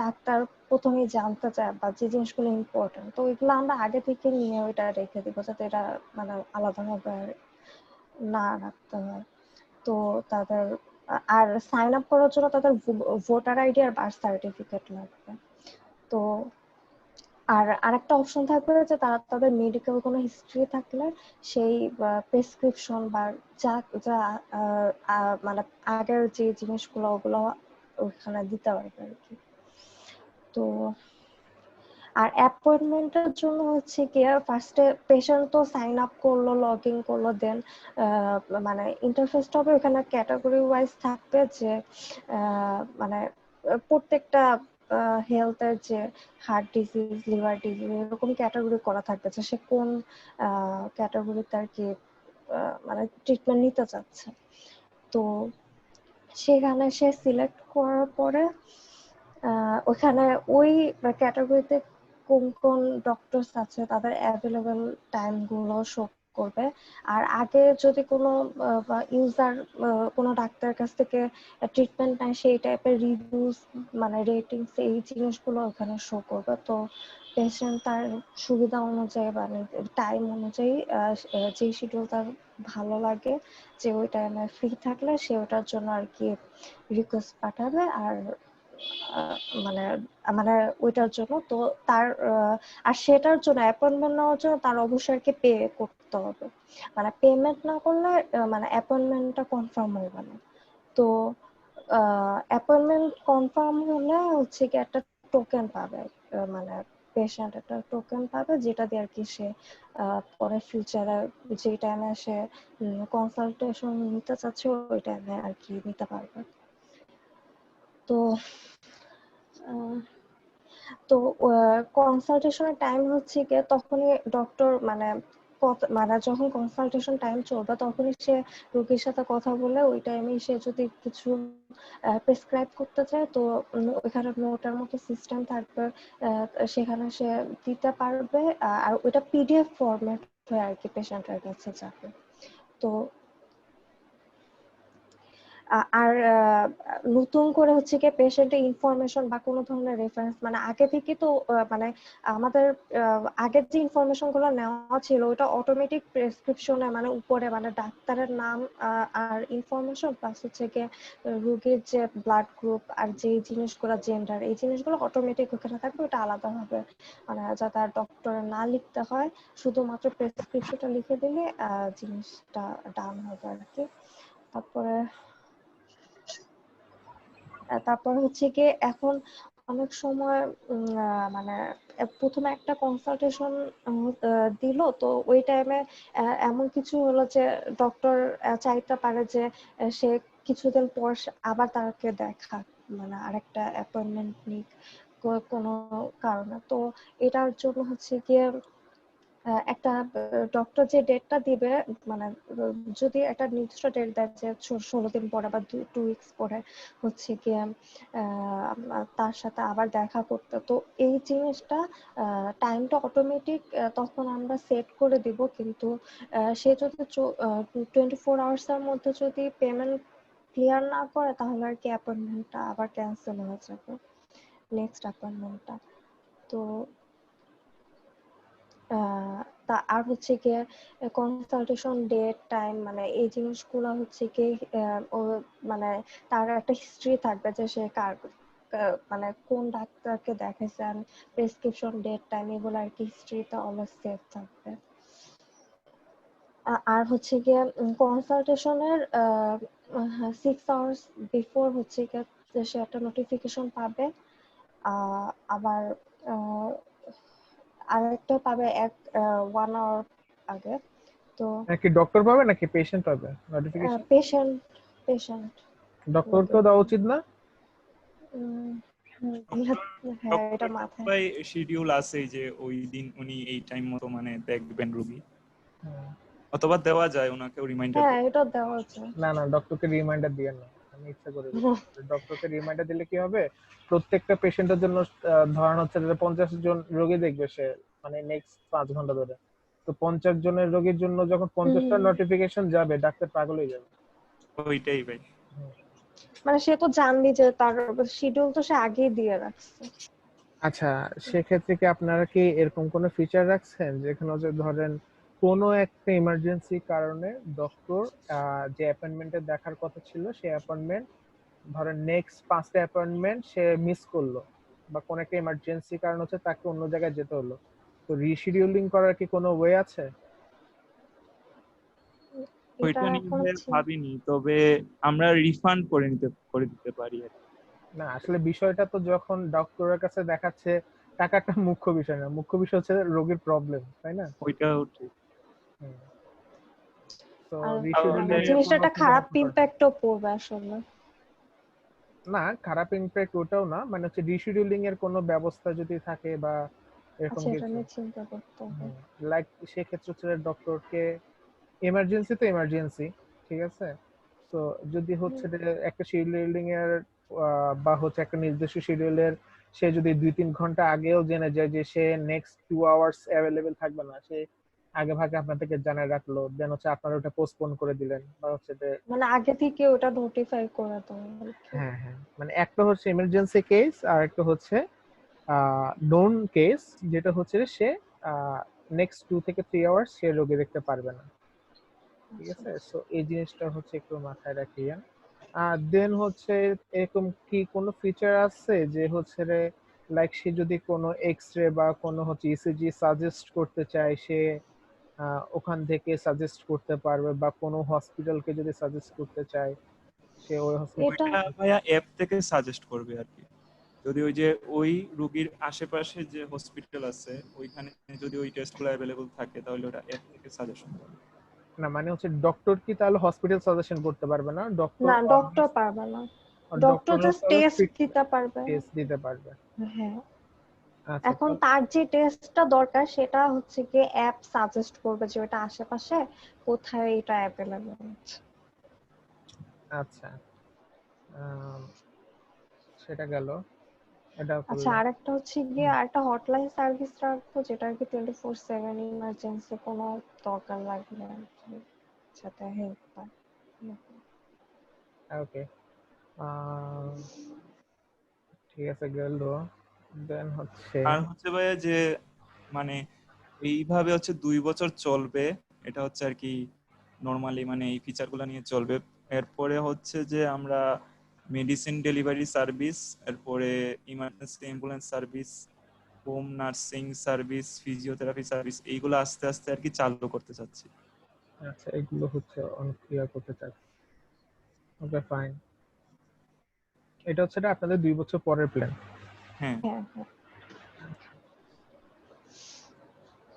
Doctor প্রথমেই জানতে চায় বা যে জিনিসগুলো ইম্পর্টেন্ট, তো ওইগুলো আমরা আগে থেকে নিয়ে ওইটা রেখে দিব যাতে এটা মানে আলাদাভাবে না রাখতে হয়। তো তাদের আর সাইন আপ করার জন্য তাদের ভোটার আইডি আর বার্থ সার্টিফিকেট লাগবে। তো আর আরেকটা অপশন থাকবে যে তারা তাদের মেডিকেল কোনো হিস্ট্রি থাকলে সেই প্রেসক্রিপশন বা যা যা মানে আগের যে জিনিসগুলো ওগুলো ওখানে দিতে পারবে আর কি। তো আর অ্যাপয়েন্টমেন্টের জন্য হচ্ছে কি ফার্স্টে পেশেন্ট তো সাইন আপ করলো, লগ ইন করলো, দেন মানে ইন্টারফেসটা হবে ওখানে ক্যাটাগরি ওয়াইজ থাকবে যে মানে প্রত্যেকটা হেলথের যে হার্ট ডিজিজ, লিভার ডিজিজ এরকম ক্যাটাগরি করা থাকবে যে সে কোন ক্যাটাগরিতে আর কি মানে ট্রিটমেন্ট নিতে চাচ্ছে। তো সেখানে সে সিলেক্ট করার পরে ওখানে ওই ক্যাটাগরিতে কোন কোন ডক্টরস আছে তাদের অ্যাভেলেবল টাইমগুলো শো করবে। আর আগে যদি কোনো ইউজার কোনো ডাক্তারের কাছ থেকে ট্রিটমেন্ট নেয় সেই টাইপের রিভিউজ মানে রেটিংস এই জিনিসগুলো ওখানে শো করবে। তো পেশেন্ট তার সুবিধা অনুযায়ী মানে টাইম অনুযায়ী যে শিডিউল তার ভালো লাগে যে ওই টাইমে ফ্রি থাকলে সে ওটার জন্য আর কি রিকোয়েস্ট পাঠাবে। আর মানে মানে ওইটার জন্য তো তার আর সেটার জন্য অ্যাপয়েন্টমেন্ট নেওয়ার জন্য তার অবশ্যই আর কি পে করতে হবে। মানে পেমেন্ট না করলে মানে অ্যাপয়েন্টমেন্টটা কনফার্ম হবে না। তো অ্যাপয়েন্টমেন্ট কনফার্ম হলে হচ্ছে কি একটা টোকেন পাবে, মানে পেশেন্ট একটা টোকেন পাবে যেটা দিয়ে আর কি সে পরে ফিউচারে যে টাইমে সে কনসালটেশন নিতে চাচ্ছে ওই টাইমে আর কি নিতে পারবে। তো তো কনসালটেশনের টাইম হচ্ছে গিয়ে তখনই ডক্টর মানে মানে যখন কনসালটেশন টাইম চলবে তখনই সে রোগীর সাথে কথা বলে ওই টাইমে সে যদি কিছু প্রেসক্রাইব করতে চায় তো ওইখানে নোটের মতো সিস্টেম থাকবে, সেখানে সে দিতে পারবে। আর ওইটা পিডিএফ ফরম্যাট হয়ে আর কি পেশেন্টের কাছে যাবে। তো আর নতুন করে হচ্ছে কি পেশেন্টের ইনফরমেশন বা কোনো ধরনের রেফারেন্স মানে আগে থেকে তো মানে আমাদের আগের যে ইনফরমেশন গুলো নেওয়া ছিল ওটা অটোমেটিক প্রেসক্রিপশনে মানে উপরে মানে ডাক্তারের নাম আর ইনফরমেশন প্লাস হচ্ছে কি রোগীর যে ব্লাড গ্রুপ আর যে জিনিসগুলো জেন্ডার এই জিনিসগুলো অটোমেটিক ওখানে থাকবে, ওটা আলাদাভাবে মানে যাতে আর ডক্টরের না লিখতে হয়, শুধুমাত্র প্রেসক্রিপশনটা লিখে দিলে জিনিসটা ডান হবে আর কি। তারপর হচ্ছে গিয়ে এখন অনেক সময় মানে প্রথমে একটা কনসালটেশন দিল তো ওই টাইমে এমন কিছু হলো যে ডক্টর চাইতে পারে যে সে কিছুদিন পর আবার তাকে দেখা মানে আরেকটা অ্যাপয়েন্টমেন্ট নিক কোনো কারণে। তো এটার জন্য হচ্ছে গিয়ে একটা ডক্টর যে ডেটটা দিবে মানে যদি একটা নির্দিষ্ট ডেট দেয় যে 16 দিন পরে বা 2 উইকস পরে হচ্ছে গিয়ে তার সাথে আবার দেখা করতে, তো এই জিনিসটা টাইমটা অটোমেটিক তখন আমরা সেট করে দিব। কিন্তু সে যদি 24 আওয়ার্সের মধ্যে যদি পেমেন্ট ক্লিয়ার না করে তাহলে আর কি অ্যাপয়েন্টমেন্টটা আবার ক্যান্সেল হয়ে যাবে নেক্সট অ্যাপয়েন্টমেন্টটা। তো তা আর হচ্ছে গিয়ে কনসালটেশন ডেট টাইম মানে এই জিনিসগুলো হচ্ছে কি ও মানে তার একটা হিস্ট্রি থাকবে যে সে কার মানে কোন ডাক্তারকে দেখাইছেন, প্রেসক্রিপশন ডেট টাইম এগুলো আর কি হিস্ট্রিটা অলওয়েজ সেভ থাকবে। আর হচ্ছে গিয়ে কনসালটেশনের 6 আওয়ার্স বিফোর হচ্ছে গিয়ে যে সে একটা নোটিফিকেশন পাবে। আবার আরেকটা পাবে 1 আওয়ার আগে। তো নাকি ডক্টর পাবে নাকি পেশেন্ট পাবে নোটিফিকেশন? পেশেন্ট পেশেন্ট ডক্টরকেও দেওয়া উচিত না? হ্যাঁ এটা মাথায় ভাই শিডিউল আছে যে ওই দিন উনি এই টাইম মতো মানে দেখবেন রোগী, অথবা দেওয়া যায় ওনাকেও রিমাইন্ডার। হ্যাঁ এটা দেওয়া আছে। না না, ডক্টরকে রিমাইন্ডার দিয়েন না, আমি ইচ্ছা করে দিচ্ছি। ডক্টরকে রিমাইন্ডার দিলে কি হবে, প্রত্যেকটা পেশেন্টের জন্য ধরান হচ্ছে যে 50 জন রোগী দেখবে সে মানে নেক্সট 5 ঘন্টা ধরে। তো 50 জনের রোগীর জন্য যখন 50টা নোটিফিকেশন যাবে ডাক্তার পাগল হয়ে যাবে। ওইটাই ভাই। মানে সে তো জানলি যে তার শিডিউল তো সে আগেই দিয়ে রাখছে। আচ্ছা, সেক্ষেত্রে কি আপনারা কি এরকম কোনো ফিচার রাখছেন যেখানে যে ধরেন কোনো একটা ইমার্জেন্সি কারণে ডক্টর যে অ্যাপয়েন্টমেন্টে দেখার কথা ছিল সেই অ্যাপয়েন্টমেন্ট ধরেন নেক্সট 5টা অ্যাপয়েন্টমেন্ট সে মিস করলো, বা কোনো একটা ইমার্জেন্সি কারণ হচ্ছে তাকে অন্য জায়গায় যেতে হলো, তো রিশিডিউলিং করার কি কোনো ওয়ে আছে? এটা ওইটা এখন নিয়ে ভাবিনি, তবে আমরা রিফান্ড করে দিতে পারি আর কি। না আসলে বিষয়টা তো যখন ডক্টরের কাছে দেখাচ্ছে টাকাটা মুখ্য বিষয় না, মুখ্য বিষয় হচ্ছে রোগীর প্রবলেম, তাই না? ওইটাও ঠিক। তো আর তাহলে জিনিসটা একটা খারাপ রিশিডিউলিং ইম্প্যাক্টও পড়বে আসলে। না, খারাপ ইমপ্যাক্ট ওটাও না, মানে হচ্ছে রিশিডিউলিং এর কোনো ব্যবস্থা যদি থাকে বা এরকম আচ্ছা, এটা কিছু, নিয়ে চিন্তা করতে হবে। লাইক সেক্ষেত্রে হচ্ছে ডক্টরকে এমার্জেন্সি তো এমার্জেন্সি, ঠিক আছে, তো যদি হচ্ছে যে একটা শিডিউলিং এর বা হচ্ছে একটা নির্দিষ্ট শিডিউলের সে যদি 2-3 ঘন্টা আগেও জেনে যায় যে সে নেক্সট 2 আওয়ার্স অ্যাভেলেবেল থাকবে না, সে আগে ভাগে আপনাদেরকে জানায় রাখলো, দেন হচ্ছে আপনারা ওটা পোস্টপোন করে দিলেন, বা হচ্ছে যে মানে আগে থেকে ওটা নোটিফাই করে দেওয়া আর কি। হ্যাঁ হ্যাঁ, মানে একটা হচ্ছে ইমার্জেন্সি কেস আর একটা হচ্ছে নোন কেস, যেটা হচ্ছে সে নেক্সট 2 থেকে 3 আওয়ার্স সে রোগী দেখতে পারবে না, ঠিক আচ্ছা, আছে, আচ্ছা। সো এই জিনিসটা হচ্ছে একটু মাথায় রাখিয়েন। আর দেন হচ্ছে এরকম কি কোনো ফিচার আছে যে হচ্ছে রে লাইক সে যদি কোনো এক্স-রে বা কোনো হচ্ছে ইসিজি সাজেস্ট করতে চায়, সে ওখান থেকে সাজেস্ট করতে পারবে, বা কোনো হসপিটালকে যদি সাজেস্ট করতে চায় সে ওই হসপিটাল। এটা ওইটা ভাইয়া অ্যাপ থেকে সাজেস্ট করবে আর কি। যদি ওই যে ওই রোগীর আশেপাশে যে হসপিটাল আছে ওইখানে যদি ওই টেস্টগুলো অ্যাভেলেবল থাকে তাহলে ওটা অ্যাপ থেকে সাজেশন করবে। না মানে হচ্ছে ডক্টর কি তাহলে হসপিটাল সাজেশন করতে পারবে না? ডক্টর না, ডক্টর পারবে না। ডক্টর ডক্টর জাস্ট টেস্ট দিতে পারবে। টেস্ট দিতে পারবে। হ্যাঁ, আচ্ছা, এখন তার যে টেস্টটা দরকার সেটা হচ্ছে কি অ্যাপ সাজেস্ট করবে যে ওটা আশেপাশে কোথায় এটা অ্যাভেলেবল আছে। আচ্ছা, সেটা গেল, এটা আচ্ছা, করলাম। আরেকটা হচ্ছে গিয়ে আরেকটা হটলাইন সার্ভিস রাখবো যেটা আর কি 24/7 ইমার্জেন্সি কোনো দরকার লাগলে আর কি সাথে হেল্প পায়। ওকে, ঠিক আছে গেল। দেন হচ্ছে আর হচ্ছে ভাইয়া যে মানে এইভাবে হচ্ছে 2 বছর চলবে, এটা হচ্ছে আর কি নরমালি মানে এই ফিচারগুলো নিয়ে চলবে। এরপরে হচ্ছে যে আমরা মেডিসিন ডেলিভারি সার্ভিস, এরপরে emergency ambulance service, home nursing service, physiotherapy service, এইগুলো আস্তে আস্তে আর কি চালু করতে চাচ্ছি। আচ্ছা, এগুলো হচ্ছে অন ক্লিয়ার করতে চাচ্ছি। ওকে ফাইন, এটা হচ্ছে আপনাদের 2 বছর পরের প্ল্যান। হ্যাঁ, হ্যাঁ, হ্যাঁ।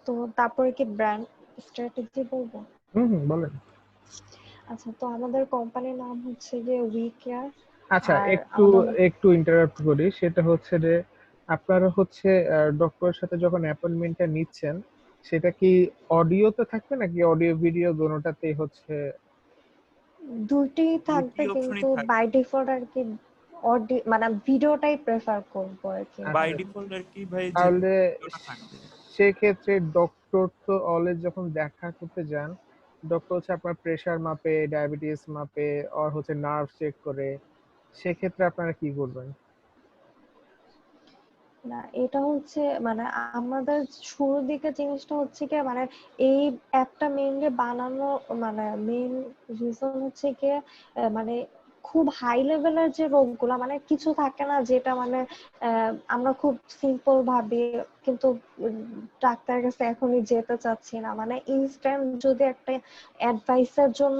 তো তারপরে কি ব্র্যান্ড স্ট্র্যাটেজি বলবো? বলেন। আচ্ছা, তো আমাদের কোম্পানির নাম হচ্ছে যে উই কেয়ার। আচ্ছা, আর একটু আমাদের একটু ইন্টারাপ্ট করি, সেটা হচ্ছে যে আপনারা হচ্ছে ডক্টরের সাথে যখন অ্যাপয়েন্টমেন্টটা নিচ্ছেন সেটা কি অডিওতে থাকবে নাকি অডিও ভিডিও দোনোটাতেই হচ্ছে? দুইটাই থাকবে, দুটি অপশনই কিন্তু থাকে। বাই ডিফল্ট আর কি অডিও মানে ভিডিওটাই প্রেফার করবো আর কি। বাই আচ্ছা, ডিফল্ট আর কি ভাই যে তাহলে ভিডিওটা থাকবে। সেক্ষেত্রে ডক্টর তো অলওয়েজ যখন দেখা করতে যান, ডক্টর হচ্ছে আপনার প্রেসার মাপে, ডায়াবেটিস মাপে, আর হচ্ছে নার্ভ চেক করে, সেক্ষেত্রে আপনারা কি করবেন? না, এটা হচ্ছে মানে আমাদের শুরুর দিকে জিনিসটা হচ্ছে কি মানে এই অ্যাপটা মেইনলি বানানো মানে মেইন রিজন হচ্ছে কি মানে খুব হাই লেভেলের যে রোগগুলা মানে কিছু থাকে না যেটা মানে আমরা খুব সিম্পল ভাবি, কিন্তু ডাক্তারের কাছে এখনই যেতে চাচ্ছি না, মানে ইনস্ট্যান্ট যদি একটা অ্যাডভাইসের জন্য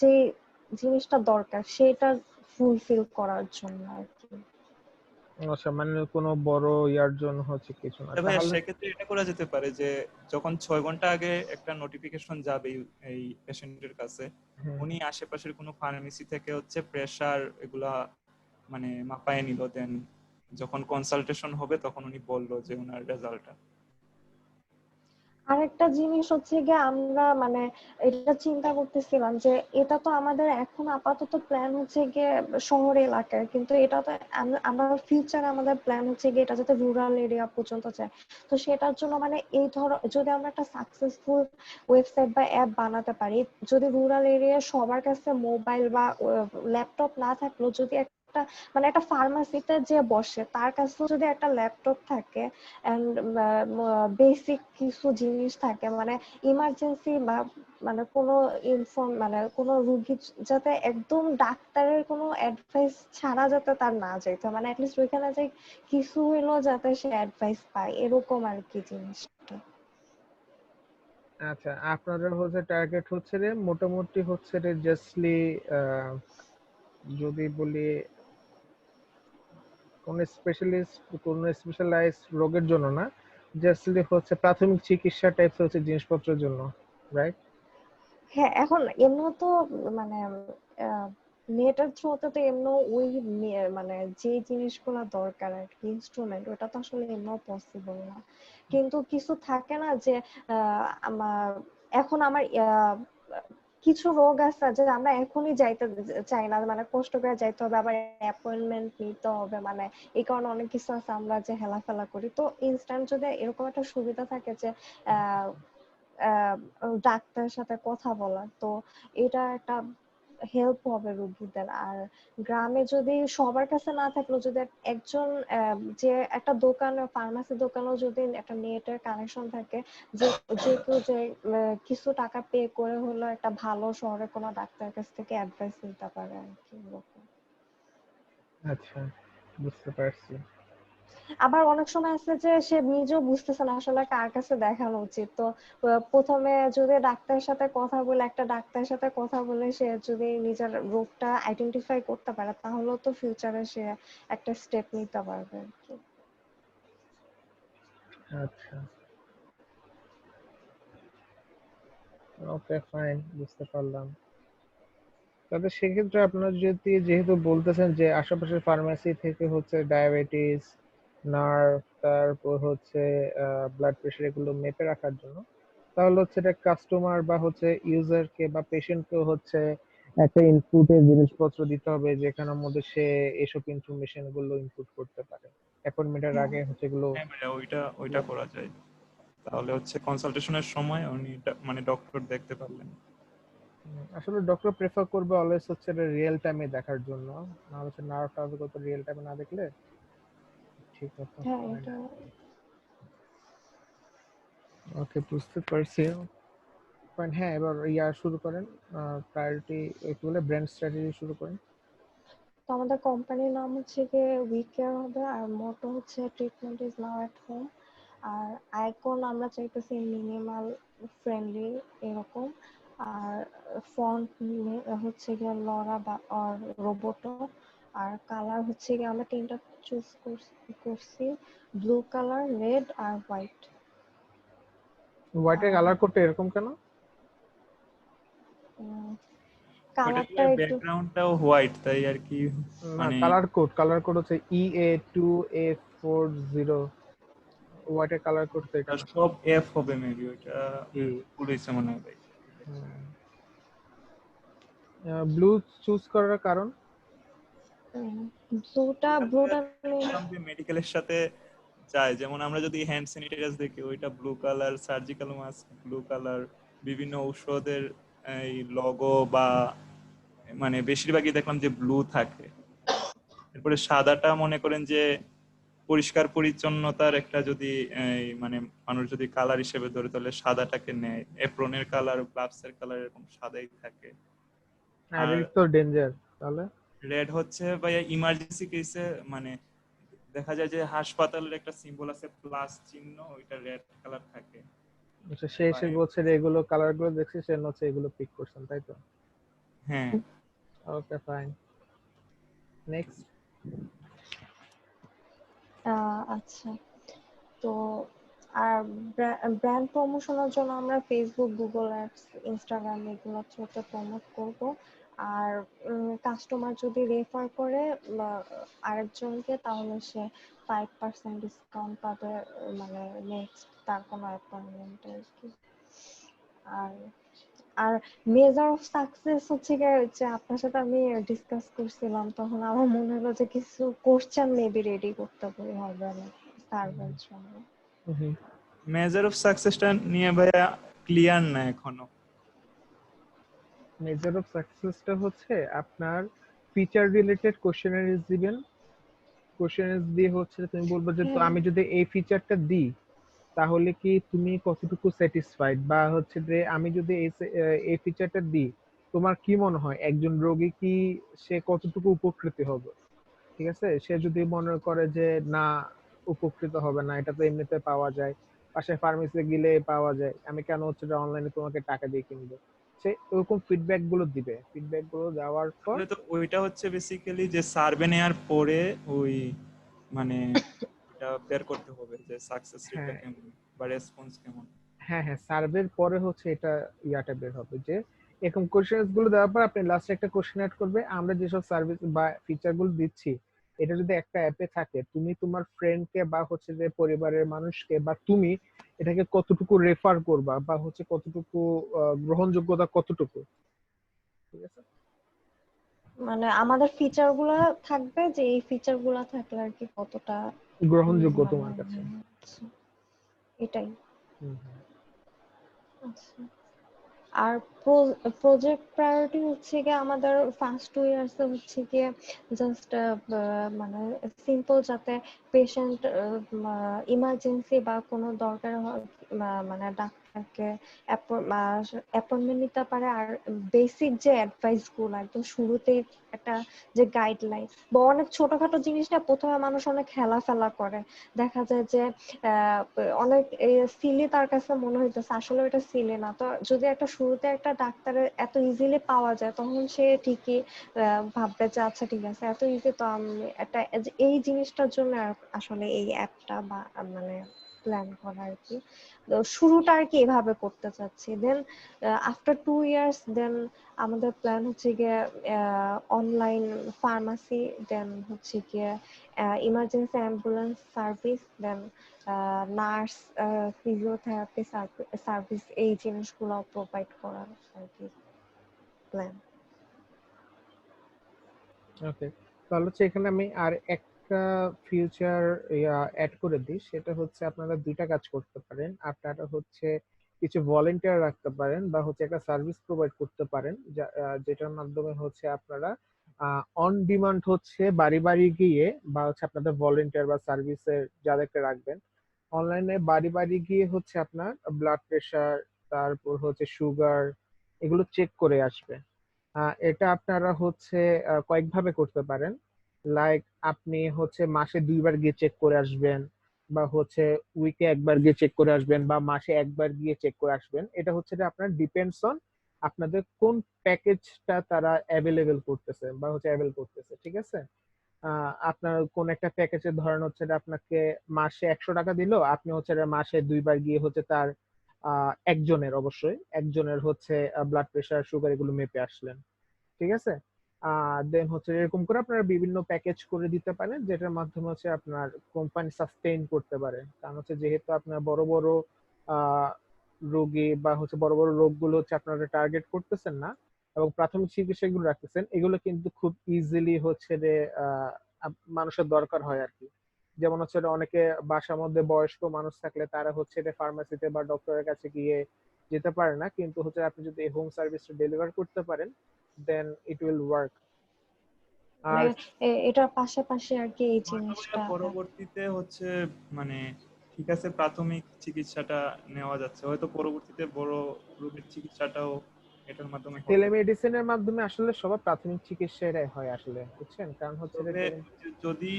যে জিনিসটা দরকার সেটা ফুলফিল করার জন্য আর কি। আচ্ছা, মানে কোনো বড় ইয়ার জন্য হচ্ছে কিছু না ভাইয়া তাহলে। সেক্ষেত্রে এটা করা যেতে পারে যে যখন 6 ঘন্টা আগে একটা নোটিফিকেশন যাবে এই পেশেন্টের কাছে, হুম, উনি আশেপাশের কোনো ফার্মেসি থেকে হচ্ছে প্রেসার এগুলা মানে মাপায় নিল, দেন যখন কনসালটেশন হবে তখন উনি বললো যে ওনার রেজাল্টটা। আরেকটা জিনিস হচ্ছে গিয়ে আমরা মানে এটা চিন্তা করতেছিলাম যে এটা তো আমাদের এখন আপাতত প্ল্যান হচ্ছে গিয়ে শহর এলাকায়, কিন্তু এটা তো আমরা ফিউচারে আমাদের প্ল্যান হচ্ছে গিয়ে এটা যাতে রুরাল এরিয়া পর্যন্ত যায়। তো সেটার জন্য মানে এই ধরো যদি আমরা একটা সাকসেসফুল ওয়েবসাইট বা অ্যাপ বানাতে পারি, যদি রুরাল এরিয়া সবার কাছে মোবাইল বা ল্যাপটপ না থাকলেও যদি একটা মানে একটা ফার্মাসিতে যে বসে তার কাছেও যদি একটা ল্যাপটপ থাকে এন্ড বেসিক কিছু জিনিস থাকে, মানে ইমার্জেন্সি বা মানে কোনো মানে কোনো রুগী যাতে একদম ডাক্তারের কোনো অ্যাডভাইস ছাড়া যাতে তার না যাইতে হয়, মানে অ্যাটলিস্ট ওইখানে যে কিছু হইলো যাতে সে অ্যাডভাইস পায়, এরকম আর কি জিনিসটা। আচ্ছা, আপনাদের হচ্ছে টার্গেট হচ্ছে রে মোটামুটি হচ্ছে রে জাস্টলি যদি বলি কোন স্পেশালিস্ট কোন স্পেশালাইজড রোগের জন্য না, জাস্টলি হচ্ছে প্রাথমিক চিকিৎসা টাইপস হচ্ছে জিনিসপত্রের জন্য, রাইট? হ্যাঁ, এখন এমনিও তো মানে নেটের থ্রুতে তো এমনিও ওই মানে যে জিনিসগুলো দরকার আর কি ইনস্ট্রুমেন্ট, ওটা তো আসলে এমনিও পসিবল না। কিন্তু কিছু থাকে না যে আমার এখন আমার কিছু রোগ আছে যে আমরা এখনই যাইতে চাই না, মানে কষ্ট করে যাইতে হবে, আবার অ্যাপয়েন্টমেন্ট নিতে হবে, মানে এই কারণে অনেক কিছু আছে আমরা যে হেলাফেলা করি। তো ইনস্ট্যান্ট যদি এরকম একটা সুবিধা থাকে যে আহ আহ ডাক্তারের সাথে কথা বলার, তো এটা একটা হেল্প হবে রোগীদের। আর গ্রামে যদি সবার কাছে না থাকলেও যদি একজন যে একটা দোকানে ফার্মাসি দোকানেও যদি একটা নেটের কানেকশন থাকে, যে যে কেউ যে কিছু টাকা পে করে হলো একটা ভালো শহরে কোনো ডাক্তারের কাছ থেকে অ্যাডভাইস নিতে পারে আর কি এরকম। আচ্ছা, বুঝতে পারছি। আবার অনেক সময় আছে যে সে নিজেও বুঝতেছে না আসলে কার কাছে দেখানো উচিত, তো প্রথমে যদি ডাক্তারের সাথে কথা বলে একটা ডাক্তারের সাথে কথা বলে সে যদি নিজের রোগটা আইডেন্টিফাই করতে পারে, তাহলে তো ফিউচারে সে একটা স্টেপ নিতে পারবে আর কি। আচ্ছা, ওকে, ফাইন, বুঝতে পারলাম। তবে সেক্ষেত্রে আপনার যদি যেহেতু বলতেছেন যে আশেপাশের ফার্মেসি থেকে হচ্ছে ডায়াবেটিস, নার্ভ, তারপর হচ্ছে ব্লাড প্রেশার এগুলো মেপে রাখার জন্য, তাহলে হচ্ছে এটা কাস্টমার বা হচ্ছে ইউজারকে বা পেশেন্টকে হচ্ছে একটা ইনপুটের জিনিসপত্র দিতে হবে যেখানের মধ্যে সে এসব ইনফরমেশন গুলো ইনপুট করতে পারে অ্যাপয়েন্টমেন্টের হ্যাঁ আগে হচ্ছে এগুলো। হ্যাঁ ভাইয়া, ওইটা করা যায়। তাহলে হচ্ছে কনসালটেশনের সময় উনি মানে ডক্টর দেখতে পারলেন। আসলে ডক্টর প্রেফার করবে অলওয়েজ হচ্ছে রিয়েল টাইমে দেখার জন্য, না হচ্ছে নার্ভ টার্ভ রিয়েল টাইমে না দেখলে ঠিক মতো হ্যাঁ হয় না। এটা ওকে, বুঝতে পারছি। Fine, হ্যাঁ, এবার ইয়া শুরু করেন, প্রায়োরিটি কি বলে ব্র্যান্ড স্ট্র্যাটেজি শুরু করেন। তো আমাদের কোম্পানির নাম হচ্ছে গিয়ে উই কেয়ার হবে, আর মোটো হচ্ছে treatment is now at home. আর আইকন আমরা চাইতেছি মিনিমাল ফ্রেন্ডলি এরকম। আর ফন্ট হচ্ছে গিয়ে লরা বা আর রোবোটো। আর কালার হচ্ছে গিয়ে আমরা তিনটা চুজ করছি, ব্লু কালার, রেড আর হোয়াইট। হোয়াইটের আর কালার করতে এরকম কেন? ওইটা কালারটা কালার একটু ব্যাকগ্রাউন্ডটাও হোয়াইট, তাই আর কি। না, মানে কালার কোড হচ্ছে EA2A40। হোয়াইটের কালার কোড তো এটা ওটা না। সব এফ হবে মেবি, ওইটা ই ভুল হয়েছে মনে হয় ভাই। ব্লু চুজ করার কারণ? ব্লুটা ওটা ভাইয়া ব্লুটা দেখলাম যে মেডিকেলের সাথে যায়, যেমন আমরা যদি হ্যান্ড স্যানিটাইজার দেখি ওইটা blue colour, surgical mask blue colour, বিভিন্ন ঔষধের এই লোগো বা মানে বেশিরভাগই দেখলাম যে ব্লু থাকে। এরপরে সাদাটা মনে করেন যে পরিষ্কার পরিচ্ছন্নতার একটা যদি এই মানে মানুষ যদি কালার হিসেবে ধরে তাহলে সাদাটাকে নেয়, এপ্রনের কালার, গ্লাভসের কালার এরকম সাদাই থাকে। আর আর রেড তো ডেঞ্জার তাহলে। রেড হচ্ছে ভাইয়া ইমার্জেন্সি কেসে, মানে দেখা যায় যে হাসপাতালের একটা সিম্বল আছে প্লাস চিহ্ন, ওইটা রেড কালার থাকে। আচ্ছা, সে বা এসে বলছে যে এগুলো কালার গুলো দেখছি, সে হচ্ছে এগুলো পিক করছেন, তাই তো? হ্যাঁ, ওকে, ফাইন, নেক্সট। আচ্ছা। তো আর ব্র্যান্ড প্রমোশনের জন্য আমরা ফেসবুক, গুগল অ্যাডস, ইনস্টাগ্রাম এগুলো থ্রুতে প্রমোট করব। আর কাস্টমার যদি রেফার করে আরেকজনকে, তাহলে সে 5% ডিসকাউন্ট পাবে, মানে নেক্সট তার কোনো অ্যাপয়েন্টমেন্টে আর কি। আর আর মেজার অফ সাকসেস হচ্ছে গিয়ে যে আপনার সাথে আমি ডিসকাস করছিলাম, তখন আমার মনে হলো যে কিছু কোশ্চেন মেবি রেডি করতে হবে সার্ভের জন্য। মেজার অফ সাকসেসটা নিয়ে ভাইয়া ক্লিয়ার না এখনো। মেজার অফ সাকসেসটা হচ্ছে আপনার ফিচার রিলেটেড কোশ্চেনারিজ দিবেন। কোশ্চেনারিজ দিয়ে হচ্ছে তুমি বলবে যে তো আমি যদি এই ফিচারটা দিই তাহলে কি তুমি কতটুকু স্যাটিসফাইড, বা হচ্ছে যে আমি যদি এই ফিচারটা দিই তোমার কি মনে হয় একজন রোগী কি সে কতটুকু উপকৃত হবে। ঠিক আছে, সে যদি মনে করে যে না উপকৃত হবে না, এটা তো এমনিতে পাওয়া যায়, পাশে ফার্মেসি গেলে পাওয়া যায়, আমি কেন হচ্ছে যে অনলাইনে তোমাকে টাকা দিয়ে কিনবো, সে ওরকম ফিডব্যাক গুলো দিবে। ফিডব্যাক গুলো দেওয়ার পর তাহলে তো ওইটা হচ্ছে বেসিক্যালি যে সার্ভে নেওয়ার পরে ওই মানে এটা বের করতে হবে যে সাকসেস রেটটা হ্যাঁ কেমন বা রেসপন্স কেমন। হ্যাঁ হ্যাঁ সার্ভের পরে হচ্ছে এটা ইয়াটা বের হবে যে এরকম কোশ্চেন গুলো দেওয়ার পর আপনি লাস্টে একটা কোশ্চেন অ্যাড করবে, আমরা যেসব সার্ভিস বা ফিচার গুলো দিচ্ছি এটা যদি একটা অ্যাপে থাকে, তুমি তোমার ফ্রেন্ডকে বা হচ্ছে যে পরিবারের মানুষকে বা তুমি এটাকে কতটুকু রেফার করবা, বা হচ্ছে কতটুকু গ্রহণযোগ্যতা কতটুকু। ঠিক আছে, মানে আমাদের ফিচার গুলা থাকবে যে এই ফিচার গুলা থাকলে আর কি কতটা গ্রহণযোগ্য মানে তোমার কাছে। এটাই। হুম হুম। আচ্ছা, আর প্রজেক্ট প্রায়োরিটি হচ্ছে গিয়ে আমাদের ফার্স্ট 2 ইয়ার্স হচ্ছে গিয়ে জাস্ট মানে সিম্পল, যাতে পেশেন্ট ইমার্জেন্সি বা কোনো দরকার মানে ডাক্তারকে অ্যাপয়েন্টমেন্ট নিতে পারে। আর বেসিক যে অ্যাডভাইস গুলো একদম শুরুতেই একটা যে গাইডলাইন বা অনেক ছোটখাটো জিনিসটা প্রথমে মানুষ অনেক হেলাফেলা করে, দেখা যায় যে অনেক সিলি তার কাছে মনে হইতেছে, আসলে এটা সিলি না। তো যদি একটা শুরুতে একটা ডাক্তারের এত ইজিলি পাওয়া যায়, তখন সে ঠিকই ভাববে যে আচ্ছা ঠিক আছে এত ইজি, তো আমি একটা এই জিনিসটার জন্য আসলে এই অ্যাপটা বা মানে প্ল্যান করা আর কি। তো শুরুটা আর কি এভাবে করতে চাচ্ছি। দেন আফটার 2 ইয়ার্স দেন আমাদের প্ল্যান হচ্ছে গিয়ে অনলাইন ফার্মাসি, দেন হচ্ছে গিয়ে ইমার্জেন্সি অ্যাম্বুলেন্স সার্ভিস, দেন নার্স, ফিজিওথেরাপি সার্ভিস, এই জিনিসগুলো প্রোভাইড করার আর কি প্ল্যান। ওকে, তাহলে হচ্ছে এখানে আমি আর একটা ফিউচার অ্যাড করে দিই, সেটা হচ্ছে আপনারা দুইটা কাজ করতে পারেন। আপনারা হচ্ছে কিছু ভলেন্টিয়ার রাখতে পারেন বা হচ্ছে একটা সার্ভিস প্রোভাইড করতে পারেন, যেটার মাধ্যমে হচ্ছে আপনারা অন ডিমান্ড হচ্ছে বাড়ি বাড়ি গিয়ে, বা হচ্ছে আপনাদের ভলেন্টিয়ার বা সার্ভিসের যাদেরকে রাখবেন অনলাইনে বাড়ি বাড়ি গিয়ে হচ্ছে আপনার ব্লাড প্রেশার, তারপর হচ্ছে সুগার, এগুলো চেক করে আসবে। এটা আপনারা হচ্ছে কয়েকভাবে করতে পারেন। লাইক আপনি হচ্ছে মাসে 2বার গিয়ে চেক করে আসবেন, বা হচ্ছে উইকে একবার গিয়ে চেক করে আসবেন, বা মাসে একবার গিয়ে চেক করে আসবেন। এটা হচ্ছে যে আপনার ডিপেন্ডস অন আপনাদের কোন প্যাকেজটা তারা অ্যাভেলেবেল করতেছে বা হচ্ছে অ্যাভেল করতেছে। ঠিক আছে, আপনার কোন একটা প্যাকেজের ধরেন হচ্ছে যে আপনাকে মাসে 100 টাকা দিল, আপনি হচ্ছে যে মাসে 2বার গিয়ে হচ্ছে তার একজনের, অবশ্যই একজনের হচ্ছে ব্লাড প্রেশার সুগার এগুলো মেপে আসলেন। ঠিক আছে, দেন হচ্ছে এরকম করে আপনারা বিভিন্ন প্যাকেজ করে দিতে পারেন, যেটার মাধ্যমে হচ্ছে আপনার কোম্পানি সাস্টেইন করতে পারে। কারণ হচ্ছে যেহেতু আপনার বড় বড় আহ রোগী বা হচ্ছে বড় বড় রোগগুলো হচ্ছে আপনারা টার্গেট করতেছেন না এবং প্রাথমিক চিকিৎসা এগুলো রাখতেছেন, এগুলো কিন্তু খুব ইজিলি হচ্ছে যে মানুষের দরকার হয় আর কি। যেমন হচ্ছে যে অনেকে বাসার মধ্যে বয়স্ক মানুষ থাকলে তারা হচ্ছে যে ফার্মাসিতে বা ডক্টরের কাছে গিয়ে যেতে পারে না, কিন্তু হচ্ছে আপনি যদি হোম সার্ভিসটা ডেলিভার করতে পারেন দেন ইট উইল ওয়ার্ক। মানে আর এটার পাশাপাশি আর কি এই হয়তো ভাইয়া জিনিসটা। হ্যাঁ, পরবর্তীতে হচ্ছে মানে ঠিক আছে প্রাথমিক চিকিৎসাটা নেওয়া যাচ্ছে, হয়তো পরবর্তীতে বড় রোগের চিকিৎসাটাও এটার মাধ্যমে হতে পারে। টেলিমেডিসিনের মাধ্যমে আসলে সবার প্রাথমিক চিকিৎসা এটাই হয় আসলে, বুঝছেন? কারণ হচ্ছে যে তবে যদি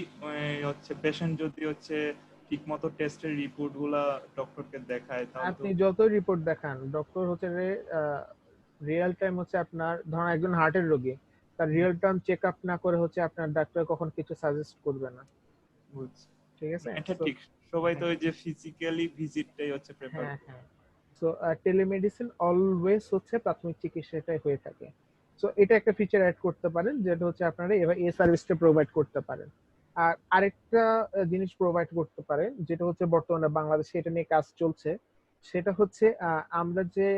হচ্ছে পেশেন্ট যদি হচ্ছে ঠিকমতো টেস্টের রিপোর্ট গুলা ডক্টরকে দেখায় তাহলে তো। আপনি যতই রিপোর্ট দেখান, ডক্টর হচ্ছে যে রিয়েল টাইম হচ্ছে আপনার ধরুন একজন হার্টের রোগী, তার হুম, রিয়েল টাইম চেক আপ না করে হচ্ছে আপনার ডাক্তার কখন কিছু সাজেস্ট করবে না। বুঝছি। ঠিক আছে, এটা সো ঠিক, সবাই তো হ্যাঁ ওই যে ফিজিক্যালি ভিজিটটাই হচ্ছে প্রেফার হ্যাঁ করে। হ্যাঁ, সো টেলিমেডিসিন অলওয়েজ হচ্ছে প্রাথমিক চিকিৎসাটাই হয়ে থাকে। সো এটা একটা ফিচার অ্যাড করতে পারেন, যেটা হচ্ছে আপনারা এবার এই সার্ভিসটা প্রোভাইড করতে পারেন। আর আরেকটা জিনিস প্রোভাইড করতে পারেন, যেটা হচ্ছে বর্তমানে বাংলাদেশে এটা নিয়ে কাজ চলছে। সেটা হচ্ছে আমরা যে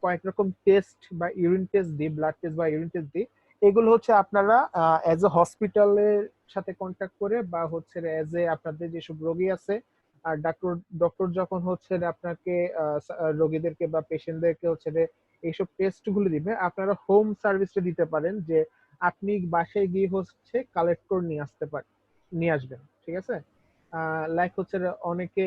কয়েক রকম টেস্ট বা ইউরিন টেস্ট দিই, ব্লাড টেস্ট বা ইউরিন টেস্ট দিই, এগুলো হচ্ছে আপনারা অ্যাজ এ হসপিটালের সাথে কন্ট্যাক্ট করে বা হচ্ছে অ্যাজ এ আপনাদের যেসব রোগী আছে, আর ডক্টর ডক্টর যখন হচ্ছে আপনাকে রোগীদেরকে বা পেশেন্টদেরকে হচ্ছে এইসব টেস্ট গুলো দিবে, আপনারা হোম সার্ভিসটা দিতে পারেন, যে আপনি বাসায় গিয়ে হচ্ছে কালেক্ট করে নিয়ে আসবেন, ঠিক আছে। লাইক হচ্ছে অনেকে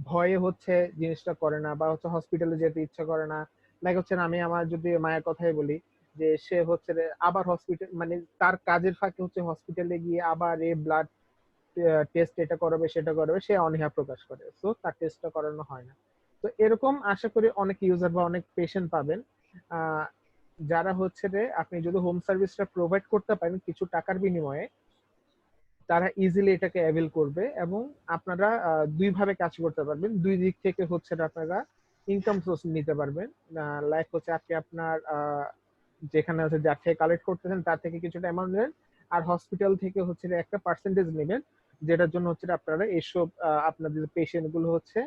ভয়ে হচ্ছে জিনিসটা করে না, বা হচ্ছে হসপিটালে যেতে ইচ্ছা করে না। লাইক হচ্ছে আমি আমার যদি মায়ের কথাই বলি, যে সে হচ্ছে আবার হসপিটাল, মানে তার কাজের ফাঁকে হচ্ছে হসপিটালে গিয়ে আবার এ ব্লাড টেস্ট এটা করাবে সেটা করাবে, সে অনীহা প্রকাশ করে, তো তার টেস্টটা করানো হয় না। তো এরকম আশা করি অনেক ইউজার বা অনেক পেশেন্ট পাবেন, আহ, যারা হচ্ছে আপনি যদি হোম সার্ভিসটা প্রোভাইড করতে পারেন কিছু টাকার বিনিময়ে, তারা ইজিলি এটাকে অ্যাভেল করবে, এবং আপনারা দুই ভাবে কাজ করতে পারবেন, দুই দিক থেকে হচ্ছে আপনারা ইনকাম সোর্স নিতে পারবেন। লাইক হচ্ছে আপনি আপনার যেখানে হচ্ছে যার থেকে কালেক্ট করতেছেন তার থেকে কিছুটা অ্যামাউন্ট নেবেন, আর হসপিটাল থেকে হচ্ছে একটা পার্সেন্টেজ নেবেন, যেটার জন্য হচ্ছে আপনারা এইসব আপনাদের পেশেন্ট গুলো হচ্ছে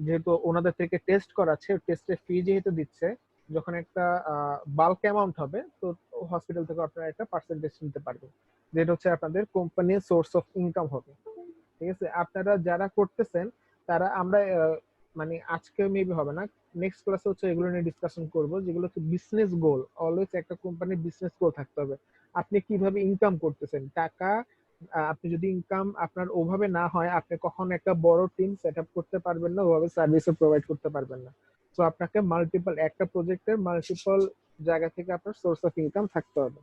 যেহেতু ওনাদের থেকে টেস্ট করাচ্ছে, টেস্টের ফি যেহেতু দিচ্ছে, যখন একটা বাল্ক অ্যামাউন্ট হবে, তো হসপিটাল থেকে আপনারা একটা পার্সেন্টেজ নিতে পারবেন, যেটা হচ্ছে আপনাদের কোম্পানির সোর্স অফ ইনকাম হবে। ঠিক আছে, আপনারা যারা করতেছেন তারা আমরা মানে আজকে মেবি হবে না, নেক্সট ক্লাসে হচ্ছে এগুলো নিয়ে ডিসকাশন করব, যেগুলো হচ্ছে বিজনেস গোল। অলওয়েজ একটা কোম্পানির বিজনেস গোল থাকতে হবে, আপনি কিভাবে ইনকাম করতেছেন টাকা। আপনি যদি ইনকাম আপনার ওভাবে না হয়, আপনি কখনো একটা বড় টিম সেট আপ করতে পারবেন না, ওভাবে সার্ভিসও প্রোভাইড করতে পারবেন না। তো আপনাকে মাল্টিপল একটা প্রজেক্টের মাল্টিপল জায়গা থেকে আপনার সোর্স অফ ইনকাম থাকতে হবে।